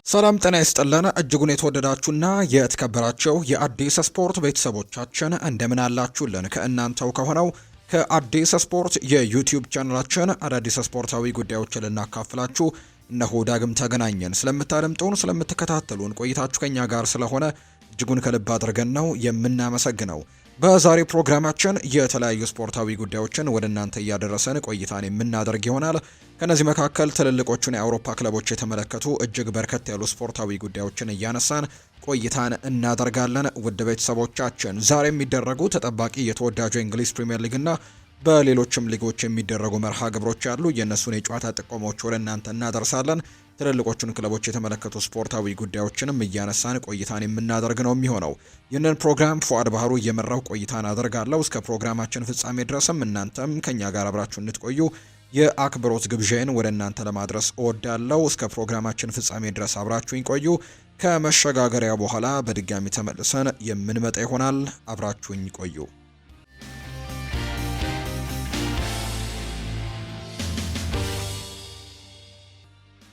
ሰላም ጤና ይስጥልን እጅጉን የተወደዳችሁና የተከበራችሁ የአዲስ ስፖርት ቤተሰቦቻችን እንደምን አላችሁልን? ከእናንተው ከሆነው ከአዲስ ስፖርት የዩቲዩብ ቻናላችን አዳዲስ ስፖርታዊ ጉዳዮችን ልናካፍላችሁ እነሆ ዳግም ተገናኘን። ስለምታደምጡን፣ ስለምትከታተሉን ቆይታችሁ ከኛ ጋር ስለሆነ እጅጉን ከልብ አድርገን ነው የምናመሰግነው። በዛሬ ፕሮግራማችን የተለያዩ ስፖርታዊ ጉዳዮችን ወደ እናንተ እያደረሰን ቆይታን የምናደርግ ይሆናል። ከነዚህ መካከል ትልልቆቹን የአውሮፓ ክለቦች የተመለከቱ እጅግ በርከት ያሉ ስፖርታዊ ጉዳዮችን እያነሳን ቆይታን እናደርጋለን። ውድ ቤተሰቦቻችን ዛሬ የሚደረጉ ተጠባቂ የተወዳጁ የእንግሊዝ ፕሪምየር ሊግና በሌሎችም ሊጎች የሚደረጉ መርሃ ግብሮች አሉ። የእነሱን የጨዋታ ጥቆሞች ወደ እናንተ እናደርሳለን። ትልልቆቹን ክለቦች የተመለከቱ ስፖርታዊ ጉዳዮችንም እያነሳን ቆይታን የምናደርግ ነው የሚሆነው። ይህንን ፕሮግራም ፉአድ ባህሩ እየመራው ቆይታን አደርጋለሁ። እስከ ፕሮግራማችን ፍጻሜ ድረስም እናንተም ከኛ ጋር አብራችሁ እንድትቆዩ የአክብሮት ግብዣዬን ወደ እናንተ ለማድረስ እወዳለሁ። እስከ ፕሮግራማችን ፍጻሜ ድረስ አብራችሁኝ ቆዩ። ከመሸጋገሪያ በኋላ በድጋሚ ተመልሰን የምንመጣ ይሆናል። አብራችሁኝ ቆዩ።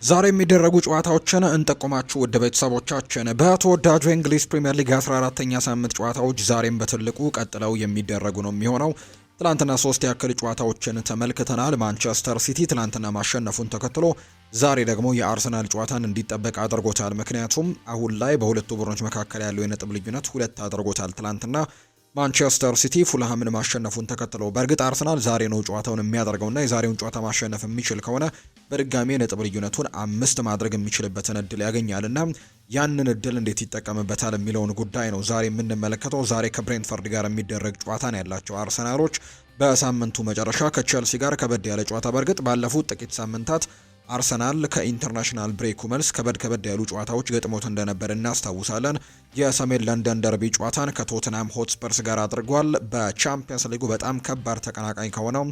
ዛሬ የሚደረጉ ጨዋታዎችን እንጠቁማችሁ ውድ ቤተሰቦቻችን። በተወዳጁ የእንግሊዝ ፕሪምየር ሊግ 14ኛ ሳምንት ጨዋታዎች ዛሬም በትልቁ ቀጥለው የሚደረጉ ነው የሚሆነው። ትላንትና 3 ያክል ጨዋታዎችን ተመልክተናል። ማንቸስተር ሲቲ ትላንትና ማሸነፉን ተከትሎ ዛሬ ደግሞ የአርሰናል ጨዋታን እንዲጠበቅ አድርጎታል። ምክንያቱም አሁን ላይ በሁለቱ ቡድኖች መካከል ያለው የነጥብ ልዩነት 2 አድርጎታል። ትላንትና ማንቸስተር ሲቲ ፉልሃምን ማሸነፉን ተከትሎ በእርግጥ አርሰናል ዛሬ ነው ጨዋታውን የሚያደርገውና የዛሬውን ጨዋታ ማሸነፍ የሚችል ከሆነ በድጋሚ የነጥብ ልዩነቱን 5 ማድረግ የሚችልበትን እድል ያገኛልና ያንን እድል እንዴት ይጠቀምበታል የሚለውን ጉዳይ ነው ዛሬ የምንመለከተው። ዛሬ ከብሬንትፈርድ ጋር የሚደረግ ጨዋታ ነው ያላቸው አርሰናሎች። በሳምንቱ መጨረሻ ከቼልሲ ጋር ከበድ ያለ ጨዋታ፣ በእርግጥ ባለፉት ጥቂት ሳምንታት አርሰናል ከኢንተርናሽናል ብሬኩ መልስ ከበድ ያሉ ጨዋታዎች ገጥሞት እንደነበር እናስታውሳለን። የሰሜን ለንደን ደርቢ ጨዋታን ከቶትናም ሆትስፐርስ ጋር አድርጓል። በቻምፒየንስ ሊጉ በጣም ከባድ ተቀናቃኝ ከሆነው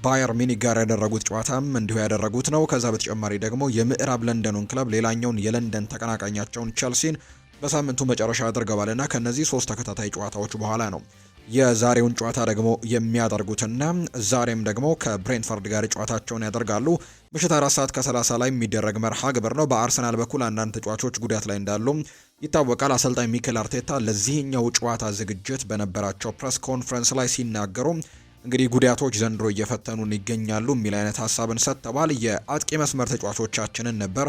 ባየር ሚኒክ ጋር ያደረጉት ጨዋታም እንዲሁ ያደረጉት ነው። ከዛ በተጨማሪ ደግሞ የምዕራብ ለንደኑን ክለብ ሌላኛውን የለንደን ተቀናቃኛቸውን ቼልሲን በሳምንቱ መጨረሻ አድርገዋልና ከነዚህ 3 ተከታታይ ጨዋታዎች በኋላ ነው የዛሬውን ጨዋታ ደግሞ የሚያደርጉትና ዛሬም ደግሞ ከብሬንትፈርድ ጋር ጨዋታቸውን ያደርጋሉ። ምሽት 4:30 ላይ የሚደረግ መርሃ ግብር ነው። በአርሰናል በኩል አንዳንድ ተጫዋቾች ጉዳት ላይ እንዳሉ ይታወቃል። አሰልጣኝ ሚኬል አርቴታ ለዚህኛው ጨዋታ ዝግጅት በነበራቸው ፕሬስ ኮንፈረንስ ላይ ሲናገሩ እንግዲህ ጉዳቶች ዘንድሮ እየፈተኑን ይገኛሉ የሚል አይነት ሀሳብን ሰጥተዋል። የአጥቂ መስመር ተጫዋቾቻችንን ነበር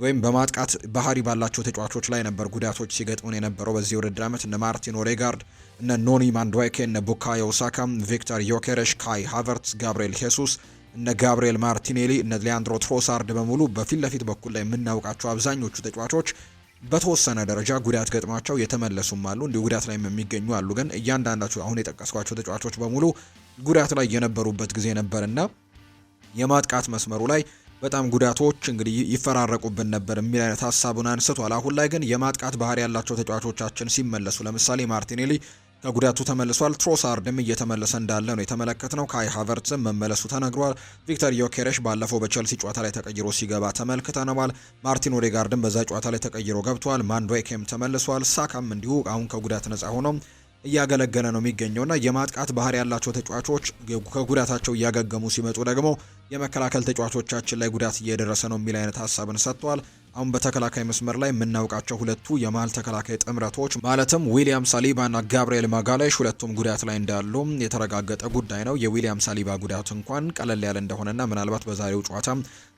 ወይም በማጥቃት ባህሪ ባላቸው ተጫዋቾች ላይ ነበር ጉዳቶች ሲገጥሙን የነበረው በዚህ ውድድር ዓመት። እነ ማርቲን ኦዴጋርድ፣ እነ ኖኒ ማንድዌኬ፣ እነ ቡካዮ ሳካ፣ ቪክተር ዮኬሬሽ፣ ካይ ሃቨርትስ፣ ጋብሪኤል ሄሱስ፣ እነ ጋብሪኤል ማርቲኔሊ፣ እነ ሊያንድሮ ትሮሳርድ በሙሉ በፊት ለፊት በኩል ላይ የምናውቃቸው አብዛኞቹ ተጫዋቾች በተወሰነ ደረጃ ጉዳት ገጥሟቸው የተመለሱም አሉ፣ እንዲሁ ጉዳት ላይ የሚገኙ አሉ። ግን እያንዳንዳቸው አሁን የጠቀስኳቸው ተጫዋቾች በሙሉ ጉዳት ላይ የነበሩበት ጊዜ ነበርና የማጥቃት መስመሩ ላይ በጣም ጉዳቶች እንግዲህ ይፈራረቁብን ነበር የሚል አይነት ሀሳቡን አንስቷል። አሁን ላይ ግን የማጥቃት ባህሪ ያላቸው ተጫዋቾቻችን ሲመለሱ፣ ለምሳሌ ማርቲኔሊ ከጉዳቱ ተመልሷል። ትሮሳርድም እየተመለሰ እንዳለ ነው የተመለከትነው። ካይ ሃቨርትስም መመለሱ ተነግሯል። ቪክተር ዮኬሬሽ ባለፈው በቸልሲ ጨዋታ ላይ ተቀይሮ ሲገባ ተመልክተነዋል። ማርቲን ኦዴጋርድም በዛ ጨዋታ ላይ ተቀይሮ ገብቷል። ማንድዌኬም ተመልሷል። ሳካም እንዲሁ አሁን ከጉዳት ነጻ ሆኖ እያገለገለ ነው የሚገኘውና የማጥቃት ባህሪ ያላቸው ተጫዋቾች ከጉዳታቸው እያገገሙ ሲመጡ ደግሞ የመከላከል ተጫዋቾቻችን ላይ ጉዳት እየደረሰ ነው የሚል አይነት ሀሳብን ሰጥቷል። አሁን በተከላካይ መስመር ላይ የምናውቃቸው ሁለቱ የመሀል ተከላካይ ጥምረቶች ማለትም ዊሊያም ሳሊባና ጋብሪኤል ማጋሌሽ ሁለቱም ጉዳት ላይ እንዳሉ የተረጋገጠ ጉዳይ ነው። የዊሊያም ሳሊባ ጉዳት እንኳን ቀለል ያለ እንደሆነና ምናልባት በዛሬው ጨዋታ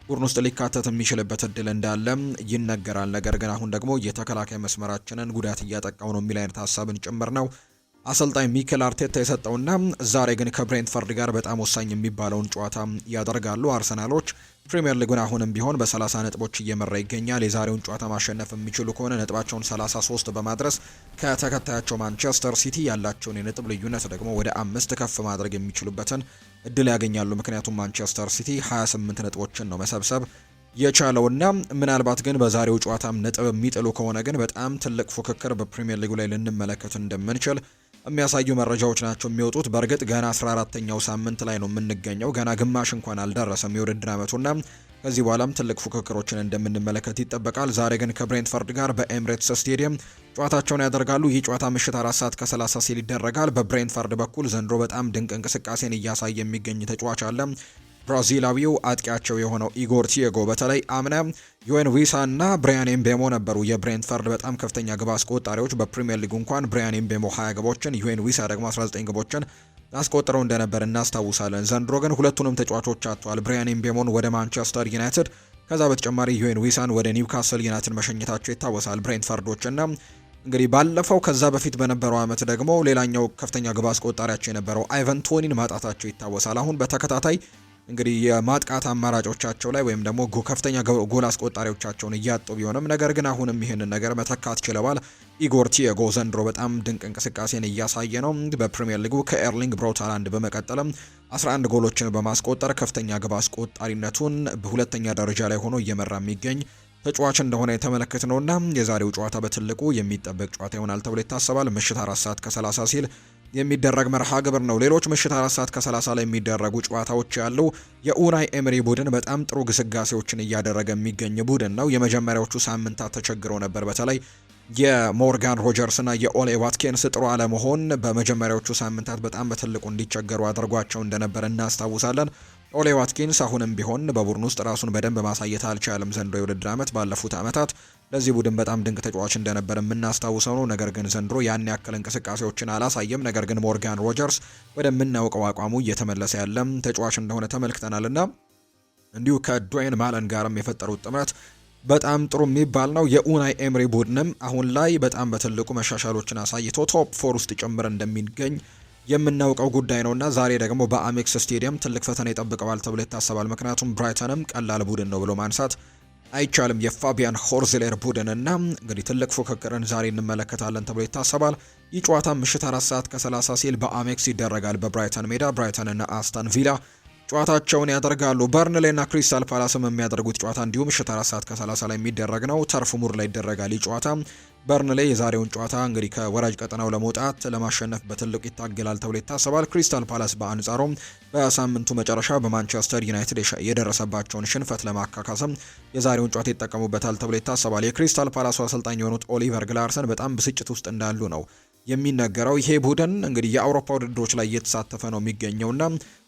ቡድን ውስጥ ሊካተት የሚችልበት እድል እንዳለ ይነገራል። ነገር ግን አሁን ደግሞ የተከላካይ መስመራችንን ጉዳት እያጠቃው ነው የሚል አይነት ሀሳብን ጭምር ነው አሰልጣኝ ሚኬል አርቴታ የሰጠውና ዛሬ ግን ከብሬንትፈርድ ጋር በጣም ወሳኝ የሚባለውን ጨዋታ ያደርጋሉ። አርሰናሎች ፕሪሚየር ሊጉን አሁንም ቢሆን በ30 ነጥቦች እየመራ ይገኛል። የዛሬውን ጨዋታ ማሸነፍ የሚችሉ ከሆነ ነጥባቸውን 33 በማድረስ ከተከታያቸው ማንቸስተር ሲቲ ያላቸውን የነጥብ ልዩነት ደግሞ ወደ 5 ከፍ ማድረግ የሚችሉበትን እድል ያገኛሉ። ምክንያቱም ማንቸስተር ሲቲ 28 ነጥቦችን ነው መሰብሰብ የቻለውና ምናልባት ግን በዛሬው ጨዋታም ነጥብ የሚጥሉ ከሆነ ግን በጣም ትልቅ ፉክክር በፕሪሚየር ሊጉ ላይ ልንመለከት እንደምንችል የሚያሳዩ መረጃዎች ናቸው የሚወጡት። በእርግጥ ገና 14ኛው ሳምንት ላይ ነው የምንገኘው። ገና ግማሽ እንኳን አልደረሰም የውድድር ዓመቱና ከዚህ በኋላም ትልቅ ፉክክሮችን እንደምንመለከት ይጠበቃል። ዛሬ ግን ከብሬንትፈርድ ጋር በኤምሬትስ ስቴዲየም ጨዋታቸውን ያደርጋሉ። ይህ ጨዋታ ምሽት 4:30 ሲል ይደረጋል። በብሬንትፈርድ በኩል ዘንድሮ በጣም ድንቅ እንቅስቃሴን እያሳየ የሚገኝ ተጫዋች አለ። ብራዚላዊው አጥቂያቸው የሆነው ኢጎር ቲያጎ በተለይ አምና ዮዌን ዊሳና ብራያን ኤምቤሞ ነበሩ የብሬንትፈርድ በጣም ከፍተኛ ግብ አስቆጣሪዎች። በፕሪሚየር ሊጉ እንኳን ብራያን ኤምቤሞ 20 ግቦችን ዮዌን ዊሳ ደግሞ 19 ግቦችን አስቆጥረው እንደነበር እናስታውሳለን። ዘንድሮ ግን ሁለቱንም ተጫዋቾች አጥተዋል። ብራያን ኤምቤሞን ወደ ማንቸስተር ዩናይትድ ከዛ በተጨማሪ ዮዌን ዊሳን ወደ ኒውካስል ዩናይትድ መሸኘታቸው ይታወሳል ብሬንትፈርዶችና እንግዲህ ባለፈው ከዛ በፊት በነበረው ዓመት ደግሞ ሌላኛው ከፍተኛ ግብ አስቆጣሪያቸው የነበረው አይቨን ቶኒን ማጣታቸው ይታወሳል። አሁን በተከታታይ እንግዲህ የማጥቃት አማራጮቻቸው ላይ ወይም ደግሞ ከፍተኛ ጎል አስቆጣሪዎቻቸውን እያጡ ቢሆንም ነገር ግን አሁንም ይህንን ነገር መተካት ችለዋል። ኢጎር ቲያጎ ዘንድሮ በጣም ድንቅ እንቅስቃሴን እያሳየ ነው። በፕሪሚየር ሊጉ ከኤርሊንግ ብራውት ሃላንድ በመቀጠልም 11 ጎሎችን በማስቆጠር ከፍተኛ ግብ አስቆጣሪነቱን በሁለተኛ ደረጃ ላይ ሆኖ እየመራ የሚገኝ ተጫዋች እንደሆነ የተመለከትነውና የዛሬው ጨዋታ በትልቁ የሚጠበቅ ጨዋታ ይሆናል ተብሎ ይታሰባል። ምሽት 4 ሰዓት ከ30 ሲል የሚደረግ መርሃ ግብር ነው። ሌሎች ምሽት 4 ሰዓት ከ30 ላይ የሚደረጉ ጨዋታዎች ያሉ የኡናይ ኤምሪ ቡድን በጣም ጥሩ ግስጋሴዎችን እያደረገ የሚገኝ ቡድን ነው። የመጀመሪያዎቹ ሳምንታት ተቸግረው ነበር። በተለይ የሞርጋን ሮጀርስ እና የኦሌ ዋትኪንስ ጥሩ አለመሆን በመጀመሪያዎቹ ሳምንታት በጣም በትልቁ እንዲቸገሩ አድርጓቸው እንደነበር እናስታውሳለን። ኦሌ ዋትኪንስ አሁንም ቢሆን በቡድን ውስጥ ራሱን በደንብ ማሳየት አልቻለም። ዘንድሮ የውድድር ዓመት ባለፉት ዓመታት ለዚህ ቡድን በጣም ድንቅ ተጫዋች እንደነበር የምናስታውሰው ነው። ነገር ግን ዘንድሮ ያን ያክል እንቅስቃሴዎችን አላሳየም። ነገር ግን ሞርጋን ሮጀርስ ወደምናውቀው አቋሙ እየተመለሰ ያለም ተጫዋች እንደሆነ ተመልክተናልና እንዲሁ ከድዌይን ማለን ጋርም የፈጠሩት ጥምረት በጣም ጥሩ የሚባል ነው። የኡናይ ኤምሪ ቡድንም አሁን ላይ በጣም በትልቁ መሻሻሎችን አሳይቶ ቶፕ 4 ውስጥ ጭምር እንደሚገኝ የምናውቀው ጉዳይ ነውና ዛሬ ደግሞ በአሜክስ ስቴዲየም ትልቅ ፈተና ይጠብቀዋል ተብሎ ይታሰባል። ምክንያቱም ብራይተንም ቀላል ቡድን ነው ብሎ ማንሳት አይቻልም። የፋቢያን ሆርዝሌር ቡድንና እንግዲህ ትልቅ ፉክክርን ዛሬ እንመለከታለን ተብሎ ይታሰባል። ይህ ጨዋታ ምሽት 4 ሰዓት ከ30 ሲል በአሜክስ ይደረጋል። በብራይተን ሜዳ ብራይተንና አስተን ቪላ ጨዋታቸውን ያደርጋሉ። በርንሌና ክሪስታል ፓላስም የሚያደርጉት ጨዋታ እንዲሁም ምሽት 4 ሰዓት ከ30 ላይ የሚደረግ ነው። ተርፍ ሙር ላይ ይደረጋል። ይህ ጨዋታ በርንሌ የዛሬውን ጨዋታ እንግዲህ ከወራጅ ቀጠናው ለመውጣት ለማሸነፍ በትልቁ ይታገላል ተብሎ ይታሰባል። ክሪስታል ፓላስ በአንጻሩም በሳምንቱ መጨረሻ በማንቸስተር ዩናይትድ የደረሰባቸውን ሽንፈት ለማካካስም የዛሬውን ጨዋታ ይጠቀሙበታል ተብሎ ይታሰባል። የክሪስታል ፓላሱ አሰልጣኝ የሆኑት ኦሊቨር ግላርሰን በጣም ብስጭት ውስጥ እንዳሉ ነው የሚነገረው። ይሄ ቡድን እንግዲህ የአውሮፓ ውድድሮች ላይ እየተሳተፈ ነው የሚገኘውና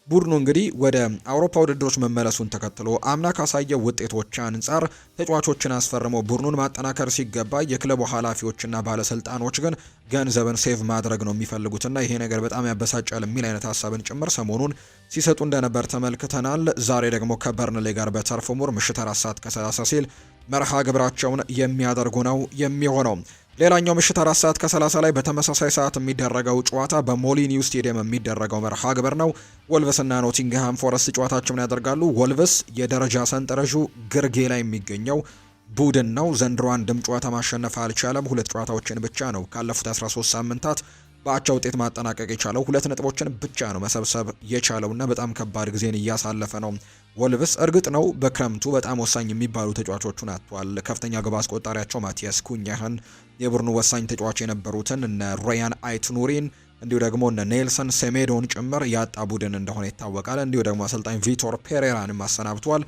ቡድኑ እንግዲህ ወደ አውሮፓ ውድድሮች መመለሱን ተከትሎ አምና ካሳየው ውጤቶች አንጻር ተጫዋቾችን አስፈርሞ ቡድኑን ማጠናከር ሲገባ የክለቡ ኃላፊዎችና ባለስልጣኖች ግን ገንዘብን ሴቭ ማድረግ ነው የሚፈልጉትና ይሄ ነገር በጣም ያበሳጫል የሚል አይነት ሀሳብን ጭምር ሰሞኑን ሲሰጡ እንደነበር ተመልክተናል። ዛሬ ደግሞ ከበርንሌ ጋር በተርፍ ሙር ምሽት 4 ሰዓት ከ30 ሲል መርሃ ግብራቸውን የሚያደርጉ ነው የሚሆነው። ሌላኛው ምሽት 4 ሰዓት ከ30 ላይ በተመሳሳይ ሰዓት የሚደረገው ጨዋታ በሞሊኒው ስቴዲየም የሚደረገው መርሃ ግብር ነው። ወልቭስና ኖቲንግሃም ፎረስት ጨዋታቸውን ያደርጋሉ። ወልቭስ የደረጃ ሰንጠረዡ ግርጌ ላይ የሚገኘው ቡድን ነው። ዘንድሮ አንድም ጨዋታ ማሸነፍ አልቻለም። 2 ጨዋታዎችን ብቻ ነው ካለፉት 13 ሳምንታት በአቻ ውጤት ማጠናቀቅ የቻለው። 2 ነጥቦችን ብቻ ነው መሰብሰብ የቻለውና በጣም ከባድ ጊዜን እያሳለፈ ነው። ወልቭስ እርግጥ ነው በክረምቱ በጣም ወሳኝ የሚባሉ ተጫዋቾቹን አጥቷል። ከፍተኛ ግብ አስቆጣሪያቸው ማቲያስ ኩኛህን፣ የቡድኑ ወሳኝ ተጫዋች የነበሩትን እነ ሮያን አይትኑሪን እንዲሁ ደግሞ እነ ኔልሰን ሴሜዶን ጭምር ያጣ ቡድን እንደሆነ ይታወቃል። እንዲሁ ደግሞ አሰልጣኝ ቪቶር ፔሬራንም አሰናብቷል።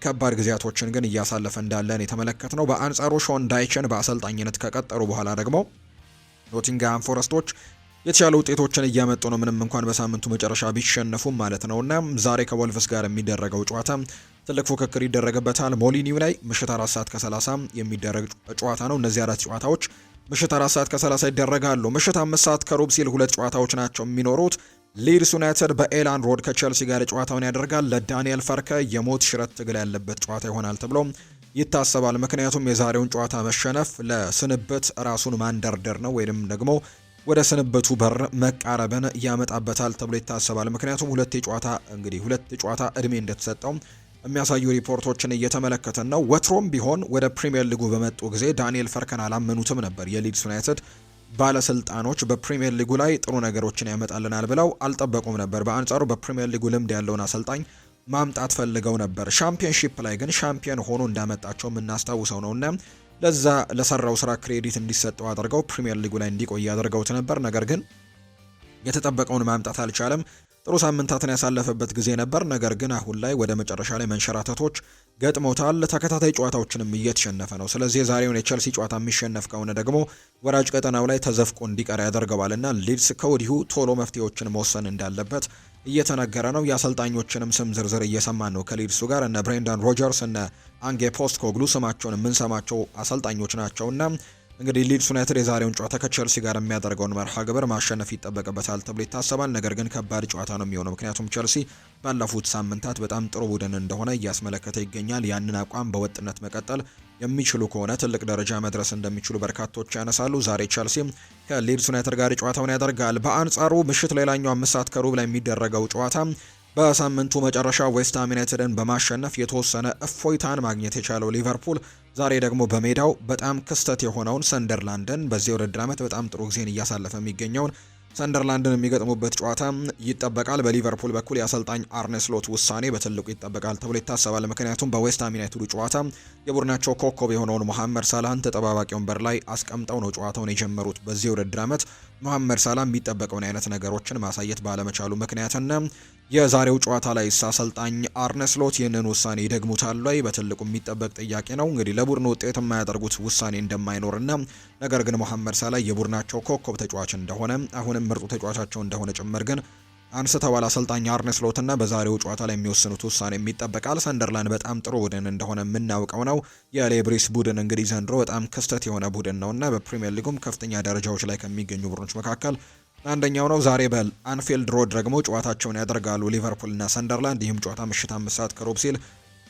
ከባድ ጊዜያቶችን ግን እያሳለፈ እንዳለን የተመለከትነው። በአንጻሩ ሾን ዳይችን በአሰልጣኝነት ከቀጠሩ በኋላ ደግሞ ኖቲንግሃም ፎረስቶች የተሻለ ውጤቶችን እያመጡ ነው፣ ምንም እንኳን በሳምንቱ መጨረሻ ቢሸነፉም ማለት ነውና ዛሬ ከወልቭስ ጋር የሚደረገው ጨዋታ ትልቅ ፉክክር ይደረግበታል። ሞሊኒው ላይ ምሽት 4 ሰዓት ከ30 የሚደረግ ጨዋታ ነው። እነዚህ 4 ጨዋታዎች ምሽት 4 ሰዓት ከ30 ይደረጋሉ። ምሽት 5 ሰዓት ከሩብ ሲል 2 ጨዋታዎች ናቸው የሚኖሩት። ሊድስ ዩናይትድ በኤላንድ ሮድ ከቼልሲ ጋር ጨዋታውን ያደርጋል። ለዳንኤል ፈርከ የሞት ሽረት ትግል ያለበት ጨዋታ ይሆናል ተብሎ ይታሰባል። ምክንያቱም የዛሬውን ጨዋታ መሸነፍ ለስንብት ራሱን ማንደርደር ነው ወይም ደግሞ ወደ ስንብቱ በር መቃረብን ያመጣበታል ተብሎ ይታሰባል። ምክንያቱም 2 ጨዋታ እድሜ እንደተሰጠው የሚያሳዩ ሪፖርቶችን እየተመለከተን ነው። ወትሮም ቢሆን ወደ ፕሪሚየር ሊጉ በመጡ ጊዜ ዳንኤል ፈርከን አላመኑትም ነበር። የሊድስ ዩናይትድ ባለስልጣኖች በፕሪሚየር ሊጉ ላይ ጥሩ ነገሮችን ያመጣልናል ብለው አልጠበቁም ነበር። በአንጻሩ በፕሪሚየር ሊጉ ልምድ ያለውን አሰልጣኝ ማምጣት ፈልገው ነበር። ሻምፒዮንሺፕ ላይ ግን ሻምፒዮን ሆኖ እንዳመጣቸው የምናስታውሰው ነውና ለዛ ለሰራው ስራ ክሬዲት እንዲሰጠው አድርገው ፕሪሚየር ሊጉ ላይ እንዲቆይ አድርገውት ነበር። ነገር ግን የተጠበቀውን ማምጣት አልቻለም። ጥሩ ሳምንታትን ያሳለፈበት ጊዜ ነበር። ነገር ግን አሁን ላይ ወደ መጨረሻ ላይ መንሸራተቶች ገጥሞታል። ተከታታይ ጨዋታዎችንም እየተሸነፈ ነው። ስለዚህ የዛሬውን የቸልሲ ጨዋታ የሚሸነፍ ከሆነ ደግሞ ወራጅ ቀጠናው ላይ ተዘፍቆ እንዲቀር ያደርገዋልና ሊድስ ከወዲሁ ቶሎ መፍትሄዎችን መወሰን እንዳለበት እየተነገረ ነው። የአሰልጣኞችንም ስም ዝርዝር እየሰማን ነው ከሊድሱ ጋር እነ ብሬንዳን ሮጀርስ እነ አንጌ ፖስት ኮግሉ ስማቸውን የምንሰማቸው አሰልጣኞች ናቸውና እንግዲህ ሊድስ ዩናይትድ የዛሬውን ጨዋታ ከቸልሲ ጋር የሚያደርገውን መርሃ ግብር ማሸነፍ ይጠበቅበታል ተብሎ ይታሰባል። ነገር ግን ከባድ ጨዋታ ነው የሚሆነው፣ ምክንያቱም ቸልሲ ባለፉት ሳምንታት በጣም ጥሩ ቡድን እንደሆነ እያስመለከተ ይገኛል። ያንን አቋም በወጥነት መቀጠል የሚችሉ ከሆነ ትልቅ ደረጃ መድረስ እንደሚችሉ በርካቶች ያነሳሉ። ዛሬ ቸልሲ ከሊድስ ዩናይትድ ጋር ጨዋታውን ያደርጋል። በአንጻሩ ምሽት ሌላኛው 5 ሰዓት ከሩብ ላይ የሚደረገው ጨዋታ በሳምንቱ መጨረሻ ዌስትሃም ዩናይትድን በማሸነፍ የተወሰነ እፎይታን ማግኘት የቻለው ሊቨርፑል ዛሬ ደግሞ በሜዳው በጣም ክስተት የሆነውን ሰንደርላንድን በዚህ ውድድር ዓመት በጣም ጥሩ ጊዜን እያሳለፈ የሚገኘውን ሰንደርላንድን የሚገጥሙበት ጨዋታ ይጠበቃል። በሊቨርፑል በኩል የአሰልጣኝ አርነ ስሎት ውሳኔ በትልቁ ይጠበቃል ተብሎ ይታሰባል። ምክንያቱም በዌስትሃም ዩናይትዱ ጨዋታ የቡድናቸው ኮከብ የሆነውን መሐመድ ሳላህን ተጠባባቂ ወንበር ላይ አስቀምጠው ነው ጨዋታውን የጀመሩት። በዚህ ውድድር ዓመት መሐመድ ሳላህ የሚጠበቀውን አይነት ነገሮችን ማሳየት ባለመቻሉ ምክንያትና የዛሬው ጨዋታ ላይ አሰልጣኝ አርነ ስሎት ይህንን ውሳኔ ይደግሙታል ወይ በትልቁ የሚጠበቅ ጥያቄ ነው። እንግዲህ ለቡድኑ ውጤት የማያደርጉት ውሳኔ እንደማይኖርና ነገር ግን መሐመድ ሳላህ የቡድናቸው ኮከብ ተጫዋች እንደሆነ አሁንም ምርጡ ተጫዋቻቸው እንደሆነ ጭምር ግን አንስተዋል አሰልጣኝ አርነ ስሎትና በዛሬው ጨዋታ ላይ የሚወስኑት ውሳኔ የሚጠበቃል። ሰንደርላንድ በጣም ጥሩ ቡድን እንደሆነ የምናውቀው ነው። የሌብሪስ ቡድን እንግዲህ ዘንድሮ በጣም ክስተት የሆነ ቡድን ነውና በፕሪሚየር ሊጉም ከፍተኛ ደረጃዎች ላይ ከሚገኙ ቡድኖች መካከል አንደኛው ነው። ዛሬ በአንፊልድ ሮድ ደግሞ ጨዋታቸውን ያደርጋሉ ሊቨርፑልና ሰንደርላንድ። ይህም ጨዋታ ምሽት 5 ሰዓት ከሩብ ሲል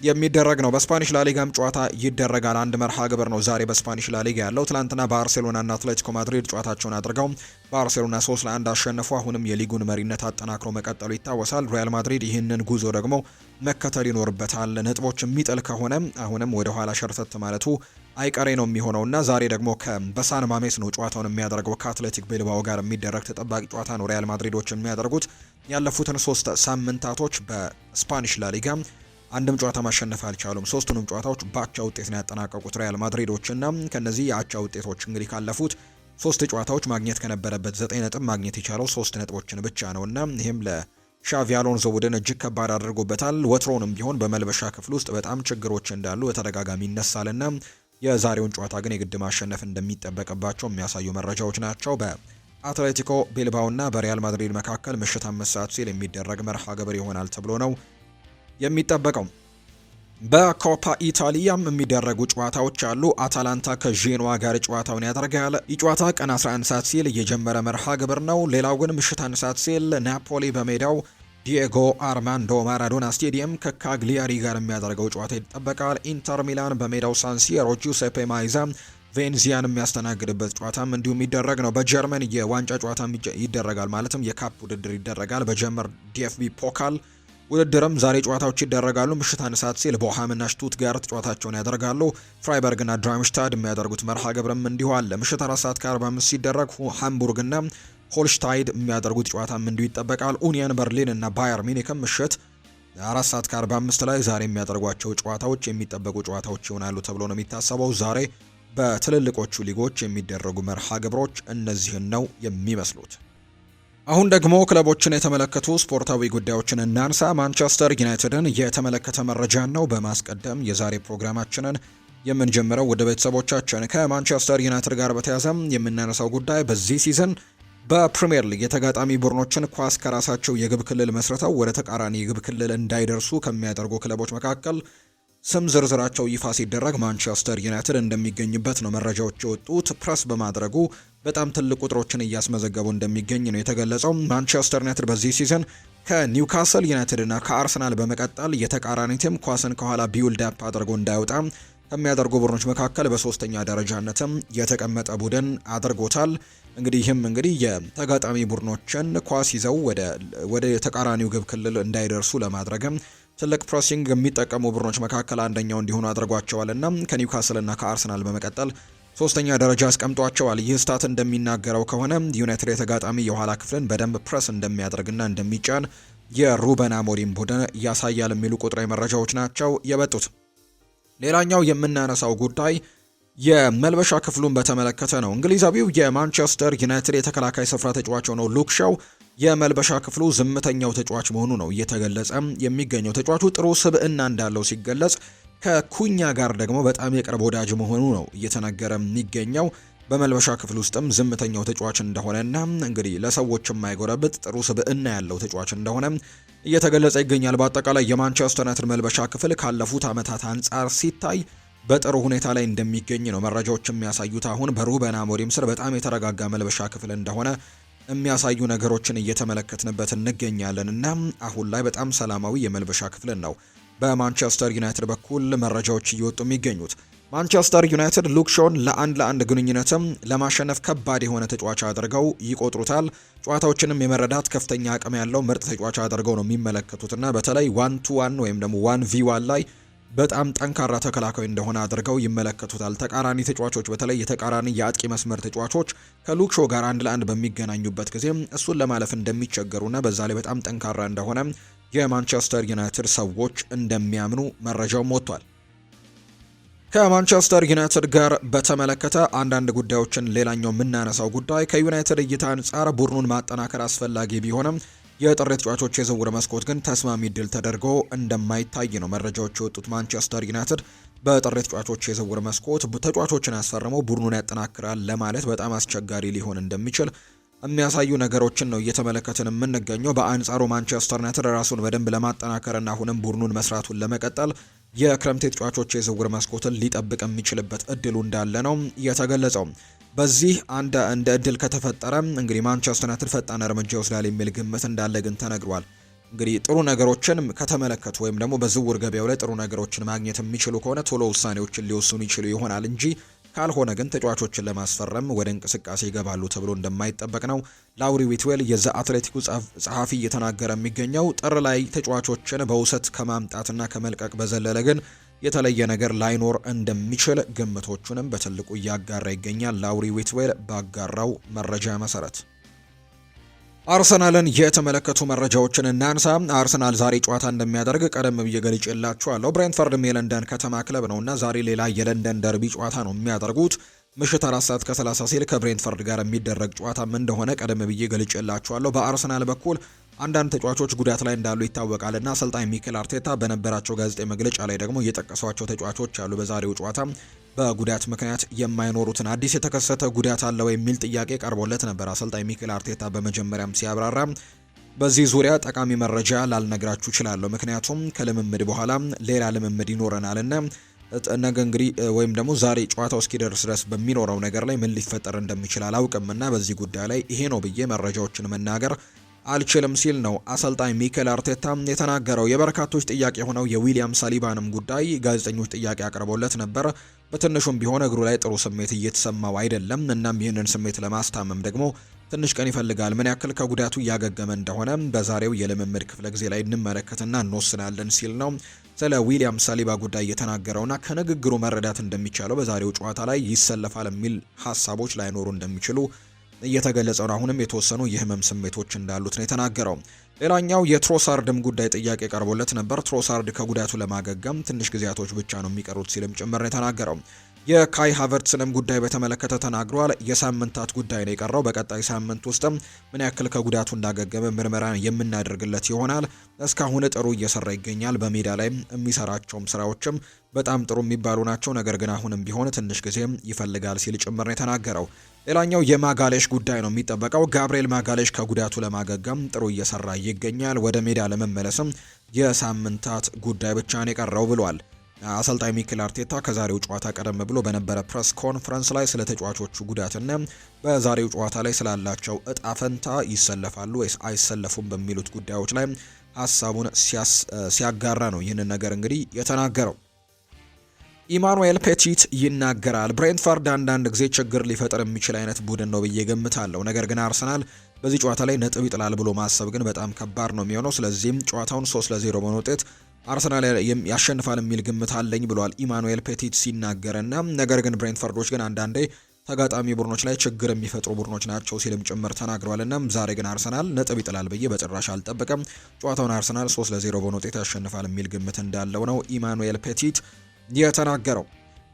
የሚደረግ ነው። በስፓኒሽ ላሊጋም ጨዋታ ይደረጋል። አንድ መርሃ ግብር ነው ዛሬ በስፓኒሽ ላሊጋ ያለው። ትላንትና ባርሴሎናና አትሌቲኮ ማድሪድ ጨዋታቸውን አድርገው ባርሴሎና 3-1 አሸንፎ አሁንም የሊጉን መሪነት አጠናክሮ መቀጠሉ ይታወሳል። ሪያል ማድሪድ ይህንን ጉዞ ደግሞ መከተል ይኖርበታል። ነጥቦች የሚጥል ከሆነ አሁንም ወደ ኋላ ሸርተት ማለቱ አይቀሬ ነው የሚሆነውና ዛሬ ደግሞ በሳን ማሜስ ነው ጨዋታውን የሚያደርገው ከአትሌቲክ ቤልባኦ ጋር የሚደረግ ተጠባቂ ጨዋታ ነው ሪያል ማድሪዶች የሚያደርጉት። ያለፉትን 3 ሳምንታቶች በስፓኒሽ ላሊጋ አንድም ጨዋታ ማሸነፍ አልቻሉም። ሶስቱንም ጨዋታዎች በአቻ ውጤት ነው ያጠናቀቁት ሪያል ማድሪዶችና ከነዚህ የአቻ ውጤቶች እንግዲህ ካለፉት 3 ጨዋታዎች ማግኘት ከነበረበት 9 ነጥብ ማግኘት የቻለው 3 ነጥቦችን ብቻ ነውና ይህም ለሻቪ አሎንሶ ቡድን እጅግ ከባድ አድርጎበታል። ወትሮንም ቢሆን በመልበሻ ክፍል ውስጥ በጣም ችግሮች እንዳሉ በተደጋጋሚ ይነሳልና የዛሬውን ጨዋታ ግን የግድ ማሸነፍ እንደሚጠበቅባቸው የሚያሳዩ መረጃዎች ናቸው። በአትሌቲኮ ቤልባኦና በሪያል ማድሪድ መካከል ምሽት 5 ሰዓት ሲል የሚደረግ መርሃ ግብር ይሆናል ተብሎ ነው የሚጠበቀው። በኮፓ ኢታሊያም የሚደረጉ ጨዋታዎች አሉ። አታላንታ ከዤኖዋ ጋር ጨዋታውን ያደርጋል። ይህ ጨዋታ ቀን 11 ሰዓት ሲል እየጀመረ መርሃ ግብር ነው። ሌላው ግን ምሽት 1 ሰዓት ሲል ናፖሊ በሜዳው ዲኤጎ አርማንዶ ማራዶና ስቴዲየም ከካግሊያሪ ጋር የሚያደርገው ጨዋታ ይጠበቃል። ኢንተር ሚላን በሜዳው ሳንሲሮ ጁሴፔ ማይዛ ቬንዚያን የሚያስተናግድበት ጨዋታም እንዲሁም ይደረግ ነው። በጀርመን የዋንጫ ጨዋታ ይደረጋል፣ ማለትም የካፕ ውድድር ይደረጋል። በጀርመን ዲኤፍቢ ፖካል ውድድርም ዛሬ ጨዋታዎች ይደረጋሉ። ምሽት 1 ሰዓት ሲል ቦሃምና ሽቱትጋርት ጨዋታቸውን ያደርጋሉ። ፍራይበርግና ድራምሽታድ የሚያደርጉት መርሃ ግብርም እንዲሁ አለ። ምሽት 4 ሰዓት ከ45 ሲደረግ ሃምቡርግና ሆልሽታይድ የሚያደርጉት ጨዋታም እንዲሁ ይጠበቃል። ኡኒየን በርሊን እና ባየር ሚኒክም ምሽት 4 ሰዓት ከ45 ላይ ዛሬ የሚያደርጓቸው ጨዋታዎች የሚጠበቁ ጨዋታዎች ይሆናሉ ተብሎ ነው የሚታሰበው። ዛሬ በትልልቆቹ ሊጎች የሚደረጉ መርሃ ግብሮች እነዚህን ነው የሚመስሉት። አሁን ደግሞ ክለቦችን የተመለከቱ ስፖርታዊ ጉዳዮችን እናንሳ። ማንቸስተር ዩናይትድን የተመለከተ መረጃን ነው በማስቀደም የዛሬ ፕሮግራማችንን የምንጀምረው። ወደ ቤተሰቦቻችን ከማንቸስተር ዩናይትድ ጋር በተያዘም የምናነሳው ጉዳይ በዚህ ሲዝን በፕሪሚየር ሊግ የተጋጣሚ ቡድኖችን ኳስ ከራሳቸው የግብ ክልል መስርተው ወደ ተቃራኒ የግብ ክልል እንዳይደርሱ ከሚያደርጉ ክለቦች መካከል ስም ዝርዝራቸው ይፋ ሲደረግ ማንቸስተር ዩናይትድ እንደሚገኝበት ነው መረጃዎች የወጡት። ፕረስ በማድረጉ በጣም ትልቅ ቁጥሮችን እያስመዘገቡ እንደሚገኝ ነው የተገለጸው። ማንቸስተር ዩናይትድ በዚህ ሲዝን ከኒውካስል ዩናይትድ እና ከአርሰናል በመቀጠል የተቃራኒ ቲም ኳስን ከኋላ ቢውልድ አፕ አድርጎ እንዳይወጣ ከሚያደርጉ ቡድኖች መካከል በሶስተኛ ደረጃነትም የተቀመጠ ቡድን አድርጎታል። ይህም የተጋጣሚ ቡድኖችን ኳስ ይዘው ወደ ተቃራኒው ግብ ክልል እንዳይደርሱ ለማድረግም ትልቅ ፕሬሲንግ የሚጠቀሙ ቡድኖች መካከል አንደኛው እንዲሆኑ አድርጓቸዋልና ከኒውካስልና ከአርሰናል በመቀጠል ሶስተኛ ደረጃ አስቀምጧቸዋል። ይህ ስታት እንደሚናገረው ከሆነ ዩናይትድ የተጋጣሚ የኋላ ክፍልን በደንብ ፕረስ እንደሚያደርግና እንደሚጫን የሩበን አሞሪም ቡድን ያሳያል የሚሉ ቁጥራዊ መረጃዎች ናቸው የበጡት። ሌላኛው የምናነሳው ጉዳይ የመልበሻ ክፍሉን በተመለከተ ነው። እንግሊዛዊው የማንቸስተር ዩናይትድ የተከላካይ ስፍራ ተጫዋች ነው ሉክ ሻው የመልበሻ ክፍሉ ዝምተኛው ተጫዋች መሆኑ ነው እየተገለጸ የሚገኘው። ተጫዋቹ ጥሩ ስብዕና እንዳለው ሲገለጽ፣ ከኩኛ ጋር ደግሞ በጣም የቅርብ ወዳጅ መሆኑ ነው እየተነገረ የሚገኘው። በመልበሻ ክፍል ውስጥም ዝምተኛው ተጫዋች እንደሆነና እንግዲህ ለሰዎች የማይጎረብጥ ጥሩ ስብዕና ያለው ተጫዋች እንደሆነ እየተገለጸ ይገኛል። በአጠቃላይ የማንቸስተር ዩናይትድ መልበሻ ክፍል ካለፉት ዓመታት አንጻር ሲታይ በጥሩ ሁኔታ ላይ እንደሚገኝ ነው መረጃዎች የሚያሳዩት። አሁን በሩበን አሞሪም ስር በጣም የተረጋጋ መልበሻ ክፍል እንደሆነ የሚያሳዩ ነገሮችን እየተመለከትንበት እንገኛለን እና አሁን ላይ በጣም ሰላማዊ የመልበሻ ክፍልን ነው በማንቸስተር ዩናይትድ በኩል መረጃዎች እየወጡ የሚገኙት። ማንቸስተር ዩናይትድ ሉክ ሾውን ለ1-1 ግንኙነትም ለማሸነፍ ከባድ የሆነ ተጫዋች አድርገው ይቆጥሩታል። ጨዋታዎችንም የመረዳት ከፍተኛ አቅም ያለው ምርጥ ተጫዋች አድርገው ነው የሚመለከቱትና በተለይ 1-1 ወይም ደግሞ 1v1 ላይ በጣም ጠንካራ ተከላካይ እንደሆነ አድርገው ይመለከቱታል። ተቃራኒ ተጫዋቾች በተለይ የተቃራኒ የአጥቂ መስመር ተጫዋቾች ከሉክ ሾው ጋር 1-1 በሚገናኙበት ጊዜ እሱን ለማለፍ እንደሚቸገሩና በዛ ላይ በጣም ጠንካራ እንደሆነ የማንቸስተር ዩናይትድ ሰዎች እንደሚያምኑ መረጃውም ወጥቷል። ከማንቸስተር ዩናይትድ ጋር በተመለከተ አንዳንድ ጉዳዮችን ሌላኛው የምናነሳው ጉዳይ ከዩናይትድ እይታ አንጻር ቡድኑን ማጠናከር አስፈላጊ ቢሆንም የጥር ተጫዋቾች የዝውውር መስኮት ግን ተስማሚ ድል ተደርጎ እንደማይታይ ነው መረጃዎች የወጡት። ማንቸስተር ዩናይትድ በጥር ተጫዋቾች የዝውውር መስኮት ተጫዋቾችን ያስፈርመው ቡድኑን ያጠናክራል ለማለት በጣም አስቸጋሪ ሊሆን እንደሚችል የሚያሳዩ ነገሮችን ነው እየተመለከትን የምንገኘው። በአንጻሩ ማንቸስተር ዩናይትድ ራሱን በደንብ ለማጠናከርና አሁንም ቡድኑን መስራቱን ለመቀጠል የክረምት ተጫዋቾች የዝውውር መስኮትን ሊጠብቅ የሚችልበት እድሉ እንዳለ ነው የተገለጸው። በዚህ እንደ እድል ከተፈጠረ እንግዲህ ማንቸስተር ዩናይትድ ፈጣን እርምጃ ይወስዳል የሚል ግምት እንዳለ ግን ተነግሯል። እንግዲህ ጥሩ ነገሮችን ከተመለከቱ ወይም ደግሞ በዝውውር ገበያው ላይ ጥሩ ነገሮችን ማግኘት የሚችሉ ከሆነ ቶሎ ውሳኔዎችን ሊወስኑ ይችሉ ይሆናል እንጂ ካልሆነ ግን ተጫዋቾችን ለማስፈረም ወደ እንቅስቃሴ ይገባሉ ተብሎ እንደማይጠበቅ ነው ላውሪ ዊትዌል የዘ አትሌቲኩ ጸሐፊ እየተናገረ የሚገኘው። ጥር ላይ ተጫዋቾችን በውሰት ከማምጣትና ከመልቀቅ በዘለለ ግን የተለየ ነገር ላይኖር እንደሚችል ግምቶቹንም በትልቁ እያጋራ ይገኛል። ላውሪ ዊትዌል ባጋራው መረጃ መሰረት አርሰናልን የተመለከቱ መረጃዎችን እናንሳ። አርሰናል ዛሬ ጨዋታ እንደሚያደርግ ቀደም ብዬ ገልጬላችኋለሁ። ብሬንትፈርድም የለንደን ከተማ ክለብ ነውና ዛሬ ሌላ የለንደን ደርቢ ጨዋታ ነው የሚያደርጉት። ምሽት 4:30 ሲል ከብሬንትፈርድ ጋር የሚደረግ ጨዋታም እንደሆነ ቀደም ብዬ ገልጬላችኋለሁ። በአርሰናል በኩል አንዳንድ ተጫዋቾች ጉዳት ላይ እንዳሉ ይታወቃልና አሰልጣኝ ሚኬል አርቴታ በነበራቸው ጋዜጣዊ መግለጫ ላይ ደግሞ እየጠቀሷቸው ተጫዋቾች አሉ በዛሬው ጨዋታ በጉዳት ምክንያት የማይኖሩትን። አዲስ የተከሰተ ጉዳት አለው የሚል ጥያቄ ቀርቦለት ነበር አሰልጣኝ ሚኬል አርቴታ በመጀመሪያም ሲያብራራ በዚህ ዙሪያ ጠቃሚ መረጃ ላልነግራችሁ እችላለሁ፣ ምክንያቱም ከልምምድ በኋላ ሌላ ልምምድ ይኖረናልና ነገ እንግዲህ ወይም ደግሞ ዛሬ ጨዋታው እስኪደርስ ድረስ በሚኖረው ነገር ላይ ምን ሊፈጠር እንደሚችል አላውቅምና በዚህ ጉዳይ ላይ ይሄ ነው ብዬ መረጃዎችን መናገር አልችልም ሲል ነው አሰልጣኝ ሚኬል አርቴታ የተናገረው። የበርካቶች ጥያቄ የሆነው የዊሊያም ሳሊባንም ጉዳይ ጋዜጠኞች ጥያቄ አቅርበውለት ነበር። በትንሹም ቢሆን እግሩ ላይ ጥሩ ስሜት እየተሰማው አይደለም። እናም ይህንን ስሜት ለማስታመም ደግሞ ትንሽ ቀን ይፈልጋል። ምን ያክል ከጉዳቱ እያገገመ እንደሆነ በዛሬው የልምምድ ክፍለ ጊዜ ላይ እንመለከትና እንወስናለን ሲል ነው ስለ ዊሊያም ሳሊባ ጉዳይ የተናገረውና ከንግግሩ መረዳት እንደሚቻለው በዛሬው ጨዋታ ላይ ይሰለፋል የሚል ሀሳቦች ላይኖሩ እንደሚችሉ እየተገለጸ ነው። አሁንም የተወሰኑ የህመም ስሜቶች እንዳሉት ነው የተናገረው። ሌላኛው የትሮሳርድም ጉዳይ ጥያቄ ቀርቦለት ነበር። ትሮሳርድ ከጉዳቱ ለማገገም ትንሽ ጊዜያቶች ብቻ ነው የሚቀሩት ሲልም ጭምር ነው የተናገረው። የካይ ሃቨርትስንም ጉዳይ በተመለከተ ተናግሯል። የሳምንታት ጉዳይ ነው የቀረው። በቀጣይ ሳምንት ውስጥም ምን ያክል ከጉዳቱ እንዳገገመ ምርመራ የምናደርግለት ይሆናል። እስካሁን ጥሩ እየሰራ ይገኛል። በሜዳ ላይ የሚሰራቸውም ስራዎችም በጣም ጥሩ የሚባሉ ናቸው። ነገር ግን አሁንም ቢሆን ትንሽ ጊዜም ይፈልጋል ሲል ጭምር ነው የተናገረው። ሌላኛው የማጋሌሽ ጉዳይ ነው የሚጠበቀው። ጋብሪኤል ማጋሌሽ ከጉዳቱ ለማገገም ጥሩ እየሰራ ይገኛል። ወደ ሜዳ ለመመለስም የሳምንታት ጉዳይ ብቻ ነው የቀረው ብሏል። አሰልጣኝ ሚኬል አርቴታ ከዛሬው ጨዋታ ቀደም ብሎ በነበረ ፕሬስ ኮንፈረንስ ላይ ስለ ተጫዋቾቹ ጉዳትና በዛሬው ጨዋታ ላይ ስላላቸው እጣ ፈንታ ይሰለፋሉ ወይስ አይሰለፉም በሚሉት ጉዳዮች ላይ ሀሳቡን ሲያጋራ ነው ይህንን ነገር እንግዲህ የተናገረው። ኢማኑኤል ፔቲት ይናገራል። ብሬንትፈርድ አንዳንድ ጊዜ ችግር ሊፈጥር የሚችል አይነት ቡድን ነው ብዬ ገምታለሁ። ነገር ግን አርሰናል በዚህ ጨዋታ ላይ ነጥብ ይጥላል ብሎ ማሰብ ግን በጣም ከባድ ነው የሚሆነው። ስለዚህም ጨዋታውን 3-0 በሆነ ውጤት አርሰናል ያሸንፋል የሚል ግምት አለኝ ብሏል ኢማኑኤል ፔቲት ሲናገርና ነገር ግን ብሬንትፈርዶች ግን አንዳንዴ ተጋጣሚ ቡድኖች ላይ ችግር የሚፈጥሩ ቡድኖች ናቸው ሲልም ጭምር ተናግሯልና ዛሬ ግን አርሰናል ነጥብ ይጥላል ብዬ በጭራሽ አልጠበቀም። ጨዋታውን አርሰናል 3-0 በሆነ ውጤት ያሸንፋል የሚል ግምት እንዳለው ነው ኢማኑኤል ፔቲት የተናገረው።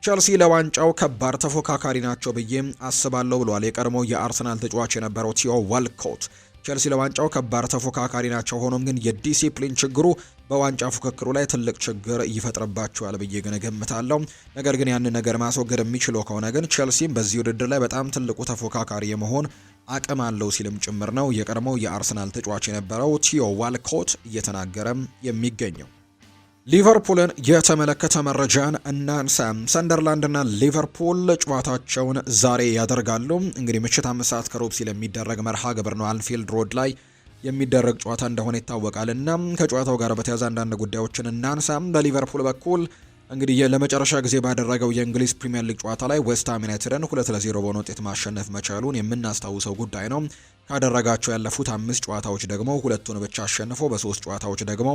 ቸልሲ ለዋንጫው ከባድ ተፎካካሪ ናቸው ብዬ አስባለሁ ብሏል የቀድሞው የአርሰናል ተጫዋች የነበረው ቲዮ ዋልኮት። ቼልሲ ለዋንጫው ከባድ ተፎካካሪ ናቸው። ሆኖም ግን የዲሲፕሊን ችግሩ በዋንጫ ፉክክሩ ላይ ትልቅ ችግር ይፈጥርባቸዋል ብዬ ግን እገምታለሁ። ነገር ግን ያንን ነገር ማስወገድ የሚችሉ ከሆነ ግን ቼልሲም በዚህ ውድድር ላይ በጣም ትልቁ ተፎካካሪ የመሆን አቅም አለው ሲልም ጭምር ነው የቀድሞው የአርሰናል ተጫዋች የነበረው ቲዮ ዋልኮት እየተናገረም የሚገኘው። ሊቨርፑልን የተመለከተ መረጃን እናንሳ። ሰንደርላንድና ሊቨርፑል ጨዋታቸውን ዛሬ ያደርጋሉ። እንግዲህ ምሽት 5 ሰዓት ከሩብ ሲል የሚደረግ መርሃ ግብር ነው። አንፊልድ ሮድ ላይ የሚደረግ ጨዋታ እንደሆነ ይታወቃል እና ከጨዋታው ጋር በተያያዘ አንዳንድ ጉዳዮችን እናንሳ። በሊቨርፑል በኩል እንግዲህ ለመጨረሻ ጊዜ ባደረገው የእንግሊዝ ፕሪሚየር ሊግ ጨዋታ ላይ ዌስትሃም ዩናይትድን 2-0 በሆነ ውጤት ማሸነፍ መቻሉን የምናስታውሰው ጉዳይ ነው። ካደረጋቸው ያለፉት 5 ጨዋታዎች ደግሞ 2ቱን ብቻ አሸንፎ በ3 ጨዋታዎች ደግሞ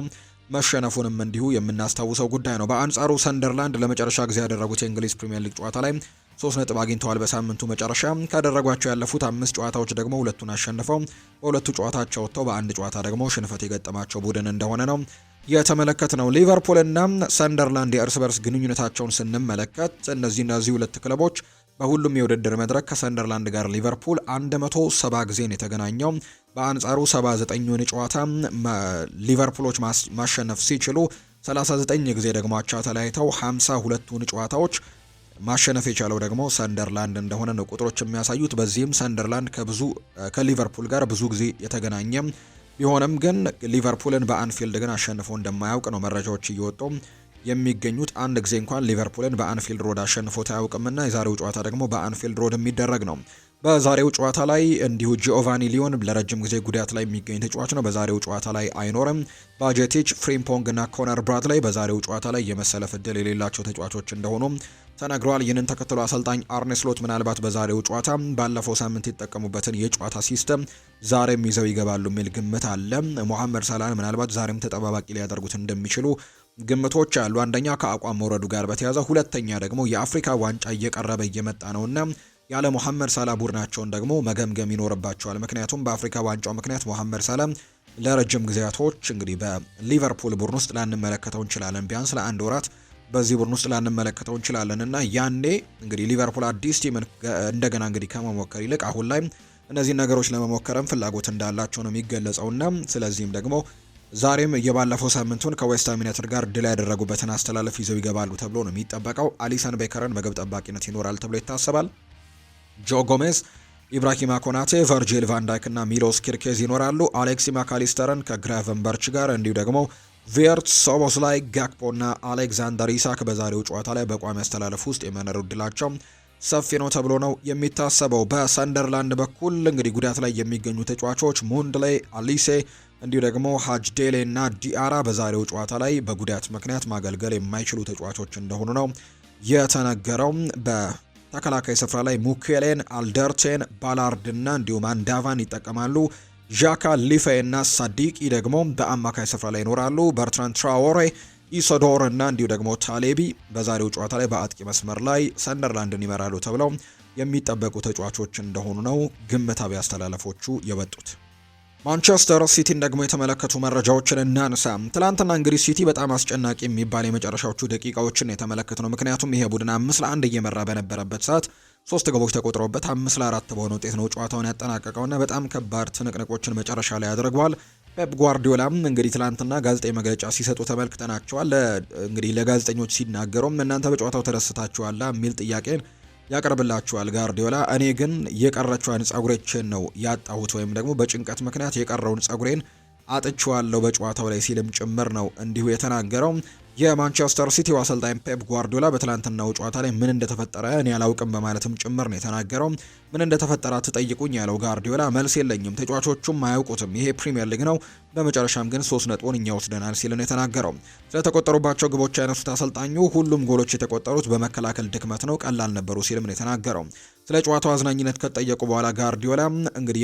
መሸነፉንም እንዲሁ የምናስታውሰው ጉዳይ ነው። በአንጻሩ ሰንደርላንድ ለመጨረሻ ጊዜ ያደረጉት የእንግሊዝ ፕሪሚየር ሊግ ጨዋታ ላይ 3 ነጥብ አግኝተዋል። በሳምንቱ መጨረሻ ካደረጓቸው ያለፉት 5 ጨዋታዎች ደግሞ 2ቱን አሸንፈው በ2ቱ ጨዋታቸው ወጥተው በአንድ ጨዋታ ደግሞ ሽንፈት የገጠማቸው ቡድን እንደሆነ ነው የተመለከት ነው። ሊቨርፑል እና ሰንደርላንድ የእርስ በርስ ግንኙነታቸውን ስንመለከት እነዚህ ሁለት ክለቦች በሁሉም የውድድር መድረክ ከሰንደርላንድ ጋር ሊቨርፑል 170 ጊዜን የተገናኘው። በአንጻሩ 79ን ጨዋታ ሊቨርፑሎች ማሸነፍ ሲችሉ 39 ጊዜ ደግሞ አቻ ተለያይተው 52ቱን ጨዋታዎች ማሸነፍ የቻለው ደግሞ ሰንደርላንድ እንደሆነ ነው ቁጥሮች የሚያሳዩት። በዚህም ሰንደርላንድ ከሊቨርፑል ጋር ብዙ ጊዜ የተገናኘ ቢሆንም ግን ሊቨርፑልን በአንፊልድ ግን አሸንፎ እንደማያውቅ ነው መረጃዎች እየወጡ የሚገኙት። አንድ ጊዜ እንኳን ሊቨርፑልን በአንፊልድ ሮድ አሸንፎት አያውቅምና የዛሬው ጨዋታ ደግሞ በአንፊልድ ሮድ የሚደረግ ነው። በዛሬው ጨዋታ ላይ እንዲሁ ጂኦቫኒ ሊዮን ለረጅም ጊዜ ጉዳት ላይ የሚገኝ ተጫዋች ነው። በዛሬው ጨዋታ ላይ አይኖርም። ባጀቲች፣ ፍሪምፖንግ እና ኮነር ብራድላይ በዛሬው ጨዋታ ላይ የመሰለፍ ዕድል የሌላቸው ተጫዋቾች እንደሆኑ ተነግሯል። ይህንን ተከትሎ አሰልጣኝ አርኔ ስሎት ምናልባት በዛሬው ጨዋታ ባለፈው ሳምንት የተጠቀሙበትን የጨዋታ ሲስተም ዛሬም ይዘው ይገባሉ የሚል ግምት አለ። ሞሐመድ ሳላህን ምናልባት ዛሬም ተጠባባቂ ሊያደርጉት እንደሚችሉ ግምቶች አሉ። አንደኛ ከአቋም መውረዱ ጋር በተያያዘ፣ ሁለተኛ ደግሞ የአፍሪካ ዋንጫ እየቀረበ እየመጣ ነውና ያለ ሞሐመድ ሳላ ቡድናቸውን ደግሞ መገምገም ይኖርባቸዋል። ምክንያቱም በአፍሪካ ዋንጫው ምክንያት ሞሐመድ ሳላ ለረጅም ጊዜያቶች እንግዲህ በሊቨርፑል ቡድን ውስጥ ላንመለከተው እንችላለን። ቢያንስ ለአንድ ወራት በዚህ ቡድን ውስጥ ላንመለከተው እንችላለን እና ያኔ እንግዲህ ሊቨርፑል አዲስ ቲምን እንደገና እንግዲህ ከመሞከር ይልቅ አሁን ላይ እነዚህን ነገሮች ለመሞከርም ፍላጎት እንዳላቸው ነው የሚገለጸውና ስለዚህም ደግሞ ዛሬም የባለፈው ሳምንቱን ከዌስትሃም ዩናይትድ ጋር ድል ያደረጉበትን አስተላለፍ ይዘው ይገባሉ ተብሎ ነው የሚጠበቀው። አሊሰን ቤከርን በግብ ጠባቂነት ይኖራል ተብሎ ይታሰባል። ጆ ጎሜዝ፣ ኢብራሂማ ኮናቴ፣ ቨርጂል ቫንዳይክ እና ሚሎስ ኪርኬዝ ይኖራሉ። አሌክሲ ማካሊስተርን ከግራቨንበርች ጋር እንዲሁ ደግሞ ቪርትስ፣ ሶቦስላይ፣ ጋክፖ እና አሌክዛንደር ኢሳክ በዛሬው ጨዋታ ላይ በቋሚ አስተላለፍ ውስጥ የመኖር ዕድላቸው ሰፊ ነው ተብሎ ነው የሚታሰበው። በሰንደርላንድ በኩል እንግዲህ ጉዳት ላይ የሚገኙ ተጫዋቾች ሙንድሌ፣ አሊሴ እንዲሁ ደግሞ ሃጅ ዴሌ እና ዲአራ በዛሬው ጨዋታ ላይ በጉዳት ምክንያት ማገልገል የማይችሉ ተጫዋቾች እንደሆኑ ነው የተነገረው። በተከላካይ ስፍራ ላይ ሙኬሌን፣ አልደርቴን፣ ባላርድ እና እንዲሁም አንዳቫን ይጠቀማሉ። ዣካ፣ ሊፌ እና ሳዲቂ ደግሞ በአማካይ ስፍራ ላይ ይኖራሉ። በርትራንድ ትራዎሬ፣ ኢሶዶር እና እንዲሁ ደግሞ ታሌቢ በዛሬው ጨዋታ ላይ በአጥቂ መስመር ላይ ሰንደርላንድን ይመራሉ ተብለው የሚጠበቁ ተጫዋቾች እንደሆኑ ነው ግምታዊ አስተላለፎቹ የወጡት። ማንቸስተር ሲቲን ደግሞ የተመለከቱ መረጃዎችን እናንሳ። ትላንትና እንግዲህ ሲቲ በጣም አስጨናቂ የሚባል የመጨረሻዎቹ ደቂቃዎችን የተመለከተ ነው። ምክንያቱም ይሄ ቡድን 5-1 እየመራ በነበረበት ሰዓት 3 ግቦች ተቆጥረውበት 5-4 በሆነ ውጤት ነው ጨዋታውን ያጠናቀቀውና በጣም ከባድ ትንቅንቆችን መጨረሻ ላይ አድርገዋል። ፔፕ ጓርዲዮላም እንግዲህ ትላንትና ጋዜጣዊ መግለጫ ሲሰጡ ተመልክተናቸዋል። እንግዲህ ለጋዜጠኞች ሲናገሩም እናንተ በጨዋታው ተደስታችኋል የሚል ጥያቄን ያቀርብላችኋል ጋርዲዮላ። እኔ ግን የቀረችዋን ጸጉሬችን ነው ያጣሁት ወይም ደግሞ በጭንቀት ምክንያት የቀረውን ጸጉሬን አጥቼዋለሁ በጨዋታው ላይ ሲልም ጭምር ነው እንዲሁ የተናገረው። የማንቸስተር ሲቲው አሰልጣኝ ፔፕ ጓርዲዮላ በትላንትናው ጨዋታ ላይ ምን እንደተፈጠረ እኔ አላውቅም በማለትም ጭምር ነው የተናገረው። ምን እንደተፈጠረ አትጠይቁኝ ያለው ጋርዲዮላ መልስ የለኝም፣ ተጫዋቾቹም አያውቁትም፣ ይሄ ፕሪሚየር ሊግ ነው፣ በመጨረሻም ግን 3 ነጥቡን እኛ ወስደናል ሲል ነው የተናገረው። ስለተቆጠሩባቸው ግቦች ያነሱት አሰልጣኙ ሁሉም ጎሎች የተቆጠሩት በመከላከል ድክመት ነው፣ ቀላል ነበሩ ሲልም ነው የተናገረው። ስለ ጨዋታው አዝናኝነት ከጠየቁ በኋላ ጋርዲዮላ እንግዲህ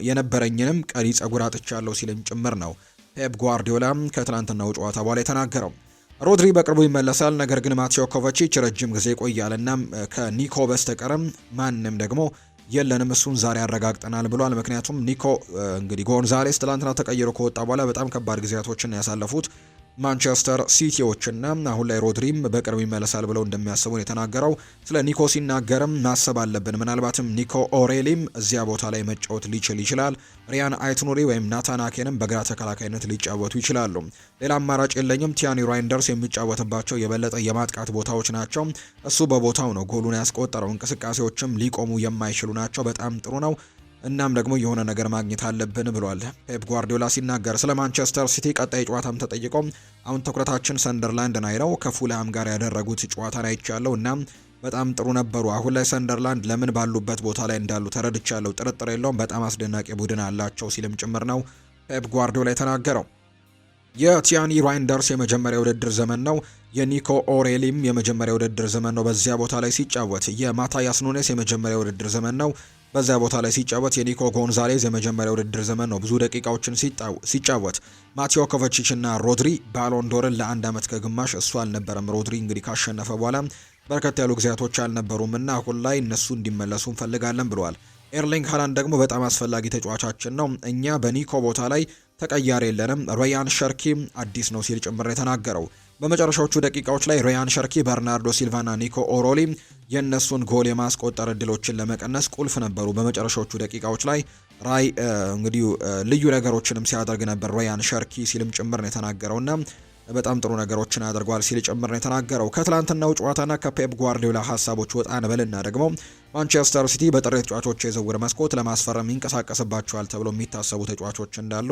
የነበረኝንም ቀሪ ጸጉር አጥቻለሁ ሲልም ጭምር ነው ፔፕ ጓርዲዮላ ከትላንትናው ጨዋታ በኋላ የተናገረው። ሮድሪ በቅርቡ ይመለሳል፣ ነገር ግን ማቴዮ ኮቫቺች ረጅም ጊዜ ይቆያልና ከኒኮ በስተቀርም ማንም ደግሞ የለንም፣ እሱን ዛሬ ያረጋግጠናል ብሏል። ምክንያቱም ኒኮ እንግዲህ ጎንዛሌስ ትላንትና ተቀይሮ ከወጣ በኋላ በጣም ከባድ ጊዜያቶችን ያሳለፉት ማንቸስተር ሲቲዎችና አሁን ላይ ሮድሪም በቅርብ ይመለሳል ብለው እንደሚያስቡ ነው የተናገረው። ስለ ኒኮ ሲናገርም ማሰብ አለብን፣ ምናልባትም ኒኮ ኦሬሊም እዚያ ቦታ ላይ መጫወት ሊችል ይችላል። ሪያን አይትኑሪ ወይም ናታን አኬንም በግራ ተከላካይነት ሊጫወቱ ይችላሉ። ሌላ አማራጭ የለኝም። ቲያኒ ራይንደርስ የሚጫወትባቸው የበለጠ የማጥቃት ቦታዎች ናቸው። እሱ በቦታው ነው ጎሉን ያስቆጠረው። እንቅስቃሴዎችም ሊቆሙ የማይችሉ ናቸው። በጣም ጥሩ ነው። እናም ደግሞ የሆነ ነገር ማግኘት አለብን ብሏል ፔፕ ጓርዲዮላ ሲናገር። ስለ ማንቸስተር ሲቲ ቀጣይ ጨዋታም ተጠይቆ አሁን ትኩረታችን ሰንደርላንድ ላይ ነው። ከፉልሃም ጋር ያደረጉት ጨዋታን አይቻለሁ እና በጣም ጥሩ ነበሩ። አሁን ላይ ሰንደርላንድ ለምን ባሉበት ቦታ ላይ እንዳሉ ተረድቻለሁ። ጥርጥር የለውም፣ በጣም አስደናቂ ቡድን አላቸው ሲልም ጭምር ነው ፔፕ ጓርዲዮላ የተናገረው። የቲያኒ ራይንደርስ የመጀመሪያ ውድድር ዘመን ነው። የኒኮ ኦሬሊም የመጀመሪያ ውድድር ዘመን ነው በዚያ ቦታ ላይ ሲጫወት። የማታያስ ኑኔስ የመጀመሪያ ውድድር ዘመን ነው በዛ ቦታ ላይ ሲጫወት። የኒኮ ጎንዛሌዝ የመጀመሪያ ውድድር ዘመን ነው ብዙ ደቂቃዎችን ሲጫወት። ማቴዮ ኮቫቺች እና ሮድሪ ባሎንዶርን ለአንድ ዓመት ከግማሽ እሱ አልነበረም። ሮድሪ እንግዲህ ካሸነፈ በኋላ በርከት ያሉ ጊዜያቶች አልነበሩም እና አሁን ላይ እነሱ እንዲመለሱ እንፈልጋለን ብለዋል። ኤርሊንግ ሃላንድ ደግሞ በጣም አስፈላጊ ተጫዋቻችን ነው፣ እኛ በኒኮ ቦታ ላይ ተቀያሪ የለንም። ሪያን ሸርኪ አዲስ ነው ሲል ጭምር የተናገረው። በመጨረሻዎቹ ደቂቃዎች ላይ ሪያን ሸርኪ፣ በርናርዶ ሲልቫና ኒኮ ኦሮሊ የእነሱን ጎል የማስቆጠር እድሎችን ለመቀነስ ቁልፍ ነበሩ። በመጨረሻዎቹ ደቂቃዎች ላይ እንግዲህ ልዩ ነገሮችንም ሲያደርግ ነበር ሪያን ሸርኪ ሲልም ጭምር ነው የተናገረውና በጣም ጥሩ ነገሮችን አድርጓል ሲል ጭምር ነው የተናገረው። ከትላንትናው ጨዋታና ከፔፕ ጓርዲዮላ ሀሳቦች ወጣ እንበልና ደግሞ ማንቸስተር ሲቲ በጥሬ ተጫዋቾች የዝውውር መስኮት ለማስፈረም ይንቀሳቀስባቸዋል ተብሎ የሚታሰቡ ተጫዋቾች እንዳሉ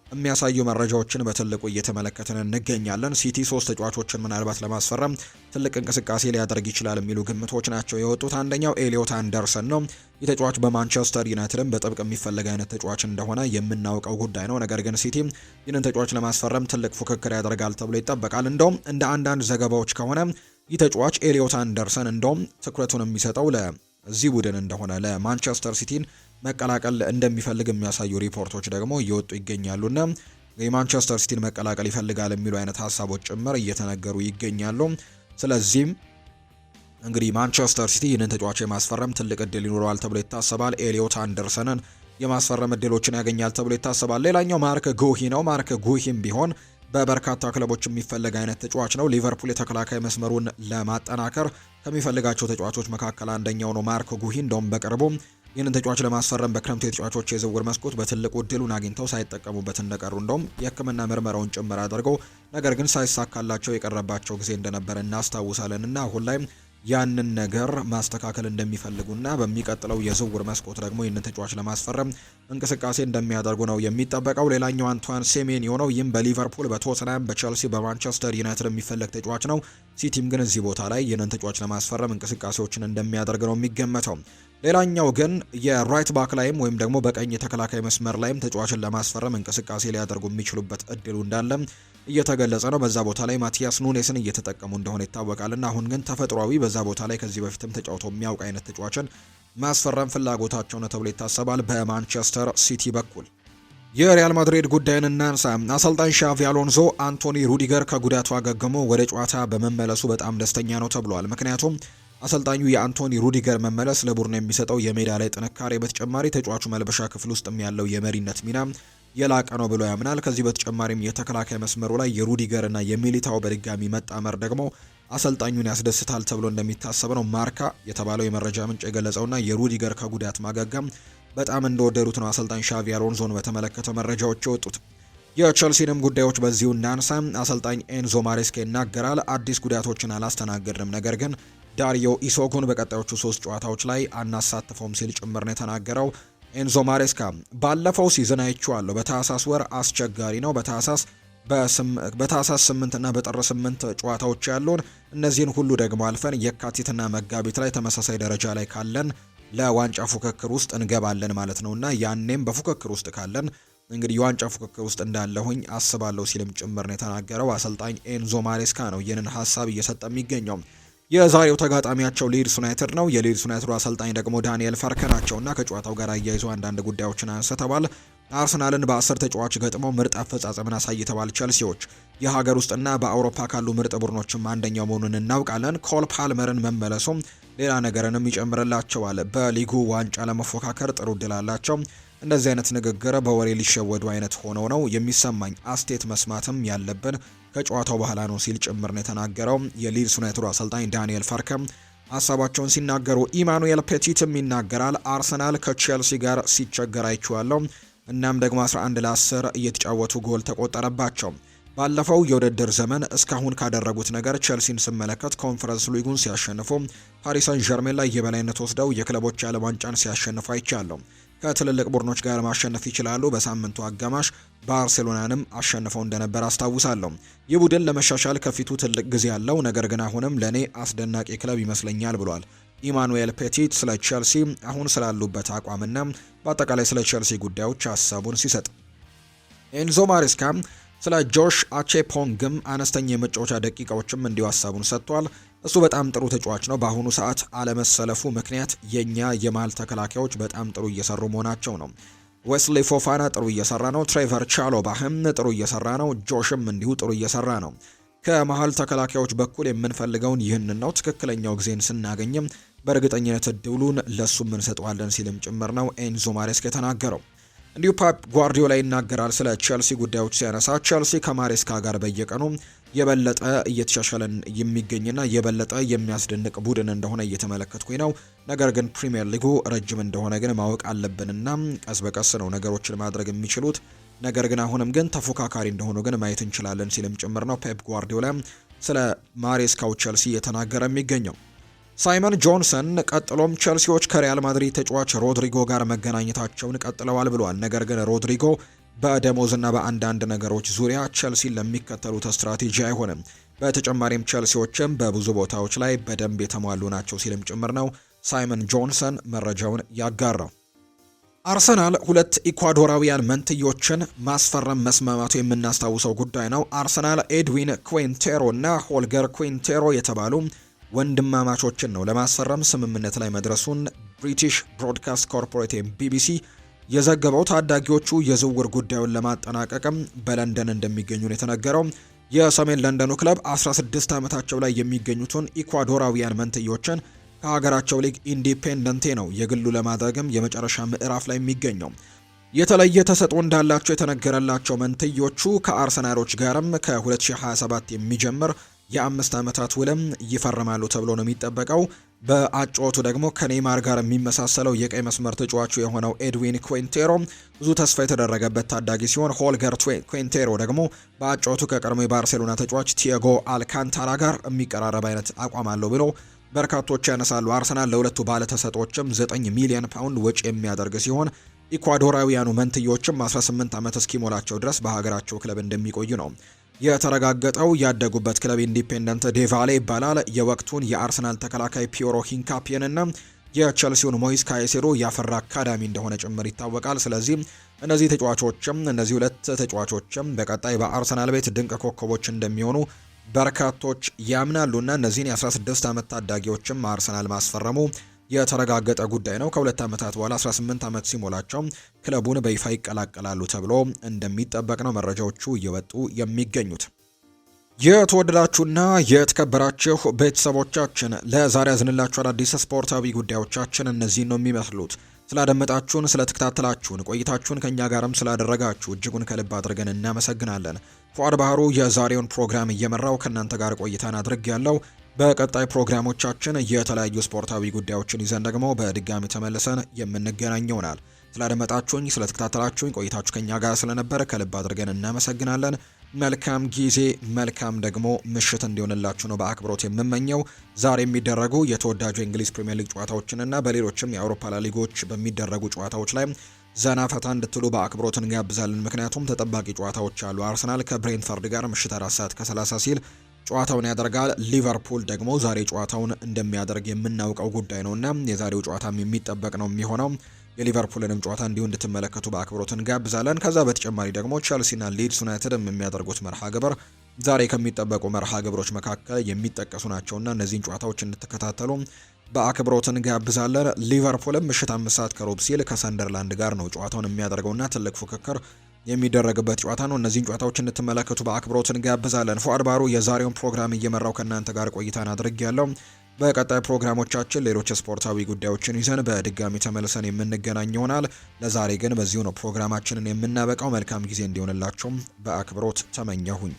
የሚያሳዩ መረጃዎችን በትልቁ እየተመለከትን እንገኛለን። ሲቲ 3 ተጫዋቾችን ምናልባት ለማስፈረም ትልቅ እንቅስቃሴ ሊያደርግ ይችላል የሚሉ ግምቶች ናቸው የወጡት። አንደኛው ኤሊዮት አንደርሰን ነው። ይህ ተጫዋች በማንቸስተር ዩናይትድም በጥብቅ የሚፈለግ አይነት ተጫዋች እንደሆነ የምናውቀው ጉዳይ ነው። ነገር ግን ሲቲ ይህንን ተጫዋች ለማስፈረም ትልቅ ፉክክር ያደርጋል ተብሎ ይጠበቃል። እንደውም እንደ አንዳንድ ዘገባዎች ከሆነ ይህ ተጫዋች ኤሊዮት አንደርሰን እንደውም ትኩረቱን የሚሰጠው ለዚህ ቡድን እንደሆነ ለማንቸስተር ሲቲን መቀላቀል እንደሚፈልግ የሚያሳዩ ሪፖርቶች ደግሞ እየወጡ ይገኛሉና የማንቸስተር ሲቲን መቀላቀል ይፈልጋል የሚሉ አይነት ሀሳቦች ጭምር እየተነገሩ ይገኛሉ። ስለዚህም እንግዲህ ማንቸስተር ሲቲ ይህንን ተጫዋች የማስፈረም ትልቅ እድል ይኖረዋል ተብሎ ይታሰባል። ኤሊዮት አንደርሰንን የማስፈረም እድሎችን ያገኛል ተብሎ ይታሰባል። ሌላኛው ማርክ ጉሂ ነው። ማርክ ጉሂም ቢሆን በበርካታ ክለቦች የሚፈለግ አይነት ተጫዋች ነው። ሊቨርፑል የተከላካይ መስመሩን ለማጠናከር ከሚፈልጋቸው ተጫዋቾች መካከል አንደኛው ነው ማርክ ጉሂ። እንደውም በቅርቡ ይህንን ተጫዋች ለማስፈረም በክረምቱ የተጫዋቾች የዝውውር መስኮት በትልቁ እድሉን አግኝተው ሳይጠቀሙበት እንደቀሩ እንደውም የሕክምና ምርመራውን ጭምር አድርገው ነገር ግን ሳይሳካላቸው የቀረባቸው ጊዜ እንደነበረ እናስታውሳለን እና አሁን ላይ ያንን ነገር ማስተካከል እንደሚፈልጉና በሚቀጥለው የዝውውር መስኮት ደግሞ ይህንን ተጫዋች ለማስፈረም እንቅስቃሴ እንደሚያደርጉ ነው የሚጠበቀው። ሌላኛው አንቷን ሴሜንዮ ነው። ይህም በሊቨርፑል፣ በቶተንሃም፣ በቼልሲ፣ በማንቸስተር ዩናይትድ የሚፈለግ ተጫዋች ነው። ሲቲም ግን እዚህ ቦታ ላይ ይህንን ተጫዋች ለማስፈረም እንቅስቃሴዎችን እንደሚያደርግ ነው የሚገመተው። ሌላኛው ግን የራይት ባክ ላይም ወይም ደግሞ በቀኝ የተከላካይ መስመር ላይም ተጫዋችን ለማስፈረም እንቅስቃሴ ሊያደርጉ የሚችሉበት እድሉ እንዳለ እየተገለጸ ነው። በዛ ቦታ ላይ ማቲያስ ኑኔስን እየተጠቀሙ እንደሆነ ይታወቃልና አሁን ግን ተፈጥሯዊ በዛ ቦታ ላይ ከዚህ በፊትም ተጫውቶ የሚያውቅ አይነት ተጫዋችን ማስፈረም ፍላጎታቸው ነው ተብሎ ይታሰባል። በማንቸስተር ሲቲ በኩል የሪያል ማድሪድ ጉዳይን እናንሳ። አሰልጣኝ ሻቪ አሎንሶ አንቶኒ ሩዲገር ከጉዳቱ አገግሞ ወደ ጨዋታ በመመለሱ በጣም ደስተኛ ነው ተብሏል። ምክንያቱም አሰልጣኙ የአንቶኒ ሩዲገር መመለስ ለቡድኑ የሚሰጠው የሜዳ ላይ ጥንካሬ በተጨማሪ ተጫዋቹ መልበሻ ክፍል ውስጥም ያለው የመሪነት ሚና የላቀ ነው ብሎ ያምናል። ከዚህ በተጨማሪም የተከላካይ መስመሩ ላይ የሩዲገር እና የሚሊታው በድጋሚ መጣመር ደግሞ አሰልጣኙን ያስደስታል ተብሎ እንደሚታሰብ ነው ማርካ የተባለው የመረጃ ምንጭ የገለጸውና የሩዲገር ከጉዳት ማገገም በጣም እንደወደዱት ነው አሰልጣኝ ሻቪ አሎንሶን በተመለከተ መረጃዎች የወጡት። የቸልሲንም ጉዳዮች በዚሁ እናንሳ። አሰልጣኝ ኤንዞ ማሬስካ ይናገራል። አዲስ ጉዳቶችን አላስተናገድንም፣ ነገር ግን ዳሪዮ ኢሶጉን በቀጣዮቹ 3 ጨዋታዎች ላይ አናሳትፈውም ሲል ጭምር ነው የተናገረው። ኤንዞ ማሬስካ ባለፈው ሲዝን አይቼዋለሁ፣ በታህሳስ ወር አስቸጋሪ ነው። በታህሳስ 8 እና በጥር 8 ጨዋታዎች ያሉን እነዚህን ሁሉ ደግሞ አልፈን የካቲትና መጋቢት ላይ ተመሳሳይ ደረጃ ላይ ካለን ለዋንጫ ፉክክር ውስጥ እንገባለን ማለት ነውና ያኔም በፉክክር ውስጥ ካለን እንግዲህ የዋንጫ ፉክክር ውስጥ እንዳለሁኝ አስባለሁ ሲልም ጭምር ነው የተናገረው። አሰልጣኝ ኤንዞ ማሬስካ ነው ይህንን ሀሳብ እየሰጠ የሚገኘው። የዛሬው ተጋጣሚያቸው ሊድስ ዩናይትድ ነው። የሊድስ ዩናይትዱ አሰልጣኝ ደግሞ ዳንኤል ፈርከ ናቸውና ከጨዋታው ጋር አያይዞ አንዳንድ ጉዳዮችን አንስተዋል። አርሰናልን በ10 ተጫዋች ገጥመው ምርጥ አፈጻጸምን አሳይተዋል። ቸልሲዎች የሀገር ውስጥና በአውሮፓ ካሉ ምርጥ ቡድኖችም አንደኛው መሆኑን እናውቃለን። ኮል ፓልመርን መመለሱም ሌላ ነገርንም ይጨምርላቸዋል። በሊጉ ዋንጫ ለመፎካከር ጥሩ እድል አላቸው። እንደዚህ አይነት ንግግር በወሬ ሊሸወዱ አይነት ሆነው ነው የሚሰማኝ። አስቴት መስማትም ያለብን ከጨዋታው በኋላ ነው ሲል ጭምር ነው የተናገረው። የሊድስ ዩናይትድ አሰልጣኝ ዳንኤል ፈርከም ሀሳባቸውን ሲናገሩ ኢማኑኤል ፔቲትም ይናገራል። አርሰናል ከቼልሲ ጋር ሲቸገር አይቼዋለሁ። እናም ደግሞ 11 ለ10 እየተጫወቱ ጎል ተቆጠረባቸው። ባለፈው የውድድር ዘመን እስካሁን ካደረጉት ነገር ቼልሲን ስመለከት ኮንፈረንስ ሊጉን ሲያሸንፉ፣ ፓሪስ ሰን ዠርሜን ላይ የበላይነት ወስደው የክለቦች የዓለም ዋንጫን ሲያሸንፉ አይቻለሁ። ከትልልቅ ቡድኖች ጋር ማሸነፍ ይችላሉ። በሳምንቱ አጋማሽ ባርሴሎናንም አሸንፈው እንደነበር አስታውሳለሁ። ይህ ቡድን ለመሻሻል ከፊቱ ትልቅ ጊዜ ያለው፣ ነገር ግን አሁንም ለኔ አስደናቂ ክለብ ይመስለኛል ብሏል ኢማኑኤል ፔቲት ስለ ቼልሲ አሁን ስላሉበት አቋምና በአጠቃላይ ስለ ቼልሲ ጉዳዮች ሀሳቡን ሲሰጥ። ኤንዞ ማሬስካ ስለ ጆሽ አቼፖንግም አነስተኛ የመጫወቻ ደቂቃዎችም እንዲሁ ሀሳቡን ሰጥቷል። እሱ በጣም ጥሩ ተጫዋች ነው። በአሁኑ ሰዓት አለመሰለፉ ምክንያት የኛ የመሃል ተከላካዮች በጣም ጥሩ እየሰሩ መሆናቸው ነው። ዌስሊ ፎፋና ጥሩ እየሰራ ነው። ትሬቨር ቻሎባህም ጥሩ እየሰራ ነው። ጆሽም እንዲሁ ጥሩ እየሰራ ነው። ከመሃል ተከላካዮች በኩል የምንፈልገውን ይህንን ነው። ትክክለኛው ጊዜን ስናገኝም በእርግጠኝነት እድሉን ለሱም እንሰጠዋለን ሲልም ጭምር ነው ኤንዞ ማሬስካ የተናገረው። እንዲሁ ፔፕ ጓርዲዮላ ይናገራል ስለ ቼልሲ ጉዳዮች ሲያነሳ፣ ቼልሲ ከማሬስካ ጋር በየቀኑ የበለጠ እየተሻሻለን የሚገኝና የበለጠ የሚያስደንቅ ቡድን እንደሆነ እየተመለከትኩኝ ነው። ነገር ግን ፕሪሚየር ሊጉ ረጅም እንደሆነ ግን ማወቅ አለብንና ቀስ በቀስ ነው ነገሮችን ማድረግ የሚችሉት። ነገር ግን አሁንም ግን ተፎካካሪ እንደሆኑ ግን ማየት እንችላለን ሲልም ጭምር ነው ፔፕ ጓርዲዮላ ስለ ማሬስካው ቼልሲ እየተናገረ የሚገኘው። ሳይመን ጆንሰን ቀጥሎም ቼልሲዎች ከሪያል ማድሪድ ተጫዋች ሮድሪጎ ጋር መገናኘታቸውን ቀጥለዋል ብለዋል። ነገር ግን ሮድሪጎ በደሞዝና በአንዳንድ ነገሮች ዙሪያ ቼልሲን ለሚከተሉት ስትራቴጂ አይሆንም። በተጨማሪም ቼልሲዎችም በብዙ ቦታዎች ላይ በደንብ የተሟሉ ናቸው ሲልም ጭምር ነው ሳይመን ጆንሰን መረጃውን ያጋራው። አርሰናል 2 ኢኳዶራውያን መንትዮችን ማስፈረም መስማማቱ የምናስታውሰው ጉዳይ ነው። አርሰናል ኤድዊን ኩዌንቴሮ እና ሆልገር ኩዌንቴሮ የተባሉ ወንድማማቾችን ነው ለማስፈረም ስምምነት ላይ መድረሱን ብሪቲሽ ብሮድካስት ኮርፖሬት ቢቢሲ የዘገበው። ታዳጊዎቹ የዝውውር ጉዳዩን ለማጠናቀቅም በለንደን እንደሚገኙ ነው የተነገረው። የሰሜን ለንደኑ ክለብ 16 ዓመታቸው ላይ የሚገኙትን ኢኳዶራውያን መንትዮችን ከሀገራቸው ሊግ ኢንዲፔንደንቴ ነው የግሉ ለማድረግም የመጨረሻ ምዕራፍ ላይ የሚገኘው። የተለየ ተሰጥኦ እንዳላቸው የተነገረላቸው መንትዮቹ ከአርሰናሎች ጋርም ከ2027 የሚጀምር የ5 ዓመታት ውልም ይፈርማሉ ተብሎ ነው የሚጠበቀው። በአጨዋወቱ ደግሞ ከኔይማር ጋር የሚመሳሰለው የቀይ መስመር ተጫዋቹ የሆነው ኤድዊን ኩዌንቴሮ ብዙ ተስፋ የተደረገበት ታዳጊ ሲሆን፣ ሆልገር ኩዌንቴሮ ደግሞ በአጨዋወቱ ከቀድሞ የባርሴሎና ተጫዋች ቲያጎ አልካንታራ ጋር የሚቀራረብ አይነት አቋም አለው ብሎ በርካቶች ያነሳሉ። አርሰናል ለሁለቱ ባለተሰጦችም 9 ሚሊዮን ፓውንድ ወጪ የሚያደርግ ሲሆን ኢኳዶራውያኑ መንትዮችም 18 ዓመት እስኪሞላቸው ድረስ በሀገራቸው ክለብ እንደሚቆዩ ነው የተረጋገጠው። ያደጉበት ክለብ ኢንዲፔንደንት ዴቫሌ ይባላል። የወቅቱን የአርሰናል ተከላካይ ፒዮሮ ሂንካፒየንና የቸልሲውን ሞይስ ካይሴዶ ያፈራ አካዳሚ እንደሆነ ጭምር ይታወቃል። ስለዚህ እነዚህ ሁለት ተጫዋቾችም በቀጣይ በአርሰናል ቤት ድንቅ ኮከቦች እንደሚሆኑ በርካቶች ያምናሉና እነዚህን የ16 ዓመት ታዳጊዎችም አርሰናል ማስፈረሙ የተረጋገጠ ጉዳይ ነው። ከ2 ዓመታት በኋላ 18 ዓመት ሲሞላቸው ክለቡን በይፋ ይቀላቀላሉ ተብሎ እንደሚጠበቅ ነው መረጃዎቹ እየወጡ የሚገኙት። የተወደዳችሁና የተከበራችሁ ቤተሰቦቻችን ለዛሬ ያዝንላችሁ አዳዲስ ስፖርታዊ ጉዳዮቻችን እነዚህ ነው የሚመስሉት። ስላደመጣችሁን፣ ስለተከታተላችሁን፣ ቆይታችሁን ከኛ ጋርም ስላደረጋችሁ እጅጉን ከልብ አድርገን እናመሰግናለን። ፉአድ ባህሩ የዛሬውን ፕሮግራም እየመራው ከእናንተ ጋር ቆይታን አድርጌያለሁ። በቀጣይ ፕሮግራሞቻችን የተለያዩ ስፖርታዊ ጉዳዮችን ይዘን ደግሞ በድጋሚ ተመልሰን የምንገናኝ ይሆናል። ስላደመጣችሁኝ፣ ስለተከታተላችሁኝ፣ ቆይታችሁ ከኛ ጋር ስለነበረ ከልብ አድርገን እናመሰግናለን። መልካም ጊዜ፣ መልካም ደግሞ ምሽት እንዲሆንላችሁ ነው በአክብሮት የምመኘው። ዛሬ የሚደረጉ የተወዳጁ የእንግሊዝ ፕሪሚየር ሊግ ጨዋታዎችንና በሌሎችም የአውሮፓ ሊጎች በሚደረጉ ጨዋታዎች ላይ ዘና ፈታ እንድትሉ በአክብሮት እንጋብዛለን። ምክንያቱም ተጠባቂ ጨዋታዎች አሉ። አርሰናል ከብሬንትፈርድ ጋር ምሽት 4 ሰዓት ከ30 ሲል ጨዋታውን ያደርጋል። ሊቨርፑል ደግሞ ዛሬ ጨዋታውን እንደሚያደርግ የምናውቀው ጉዳይ ነውና የዛሬው ጨዋታም የሚጠበቅ ነው የሚሆነው። የሊቨርፑልንም ጨዋታ እንዲሁ እንድትመለከቱ በአክብሮት እንጋብዛለን። ከዛ በተጨማሪ ደግሞ ቸልሲና ሊድስ ዩናይትድም የሚያደርጉት መርሃ ግብር ዛሬ ከሚጠበቁ መርሃ ግብሮች መካከል የሚጠቀሱ ናቸውና እነዚህን ጨዋታዎች እንድትከታተሉ በአክብሮት እንጋብዛለን። ሊቨርፑልም ምሽት 5 ሰዓት ከሩብ ሲል ከሰንደርላንድ ጋር ነው ጨዋታውን የሚያደርገውና ትልቅ ፉክክር የሚደረግበት ጨዋታ ነው። እነዚህን ጨዋታዎች እንድትመለከቱ በአክብሮት እንጋብዛለን። ፉአድ ባሩ የዛሬውን ፕሮግራም እየመራው ከእናንተ ጋር ቆይታን አድርጌያለሁ። በቀጣይ ፕሮግራሞቻችን ሌሎች ስፖርታዊ ጉዳዮችን ይዘን በድጋሚ ተመልሰን የምንገናኝ ይሆናል። ለዛሬ ግን በዚሁ ነው ፕሮግራማችንን የምናበቃው። መልካም ጊዜ እንዲሆንላችሁም በአክብሮት ተመኘሁኝ።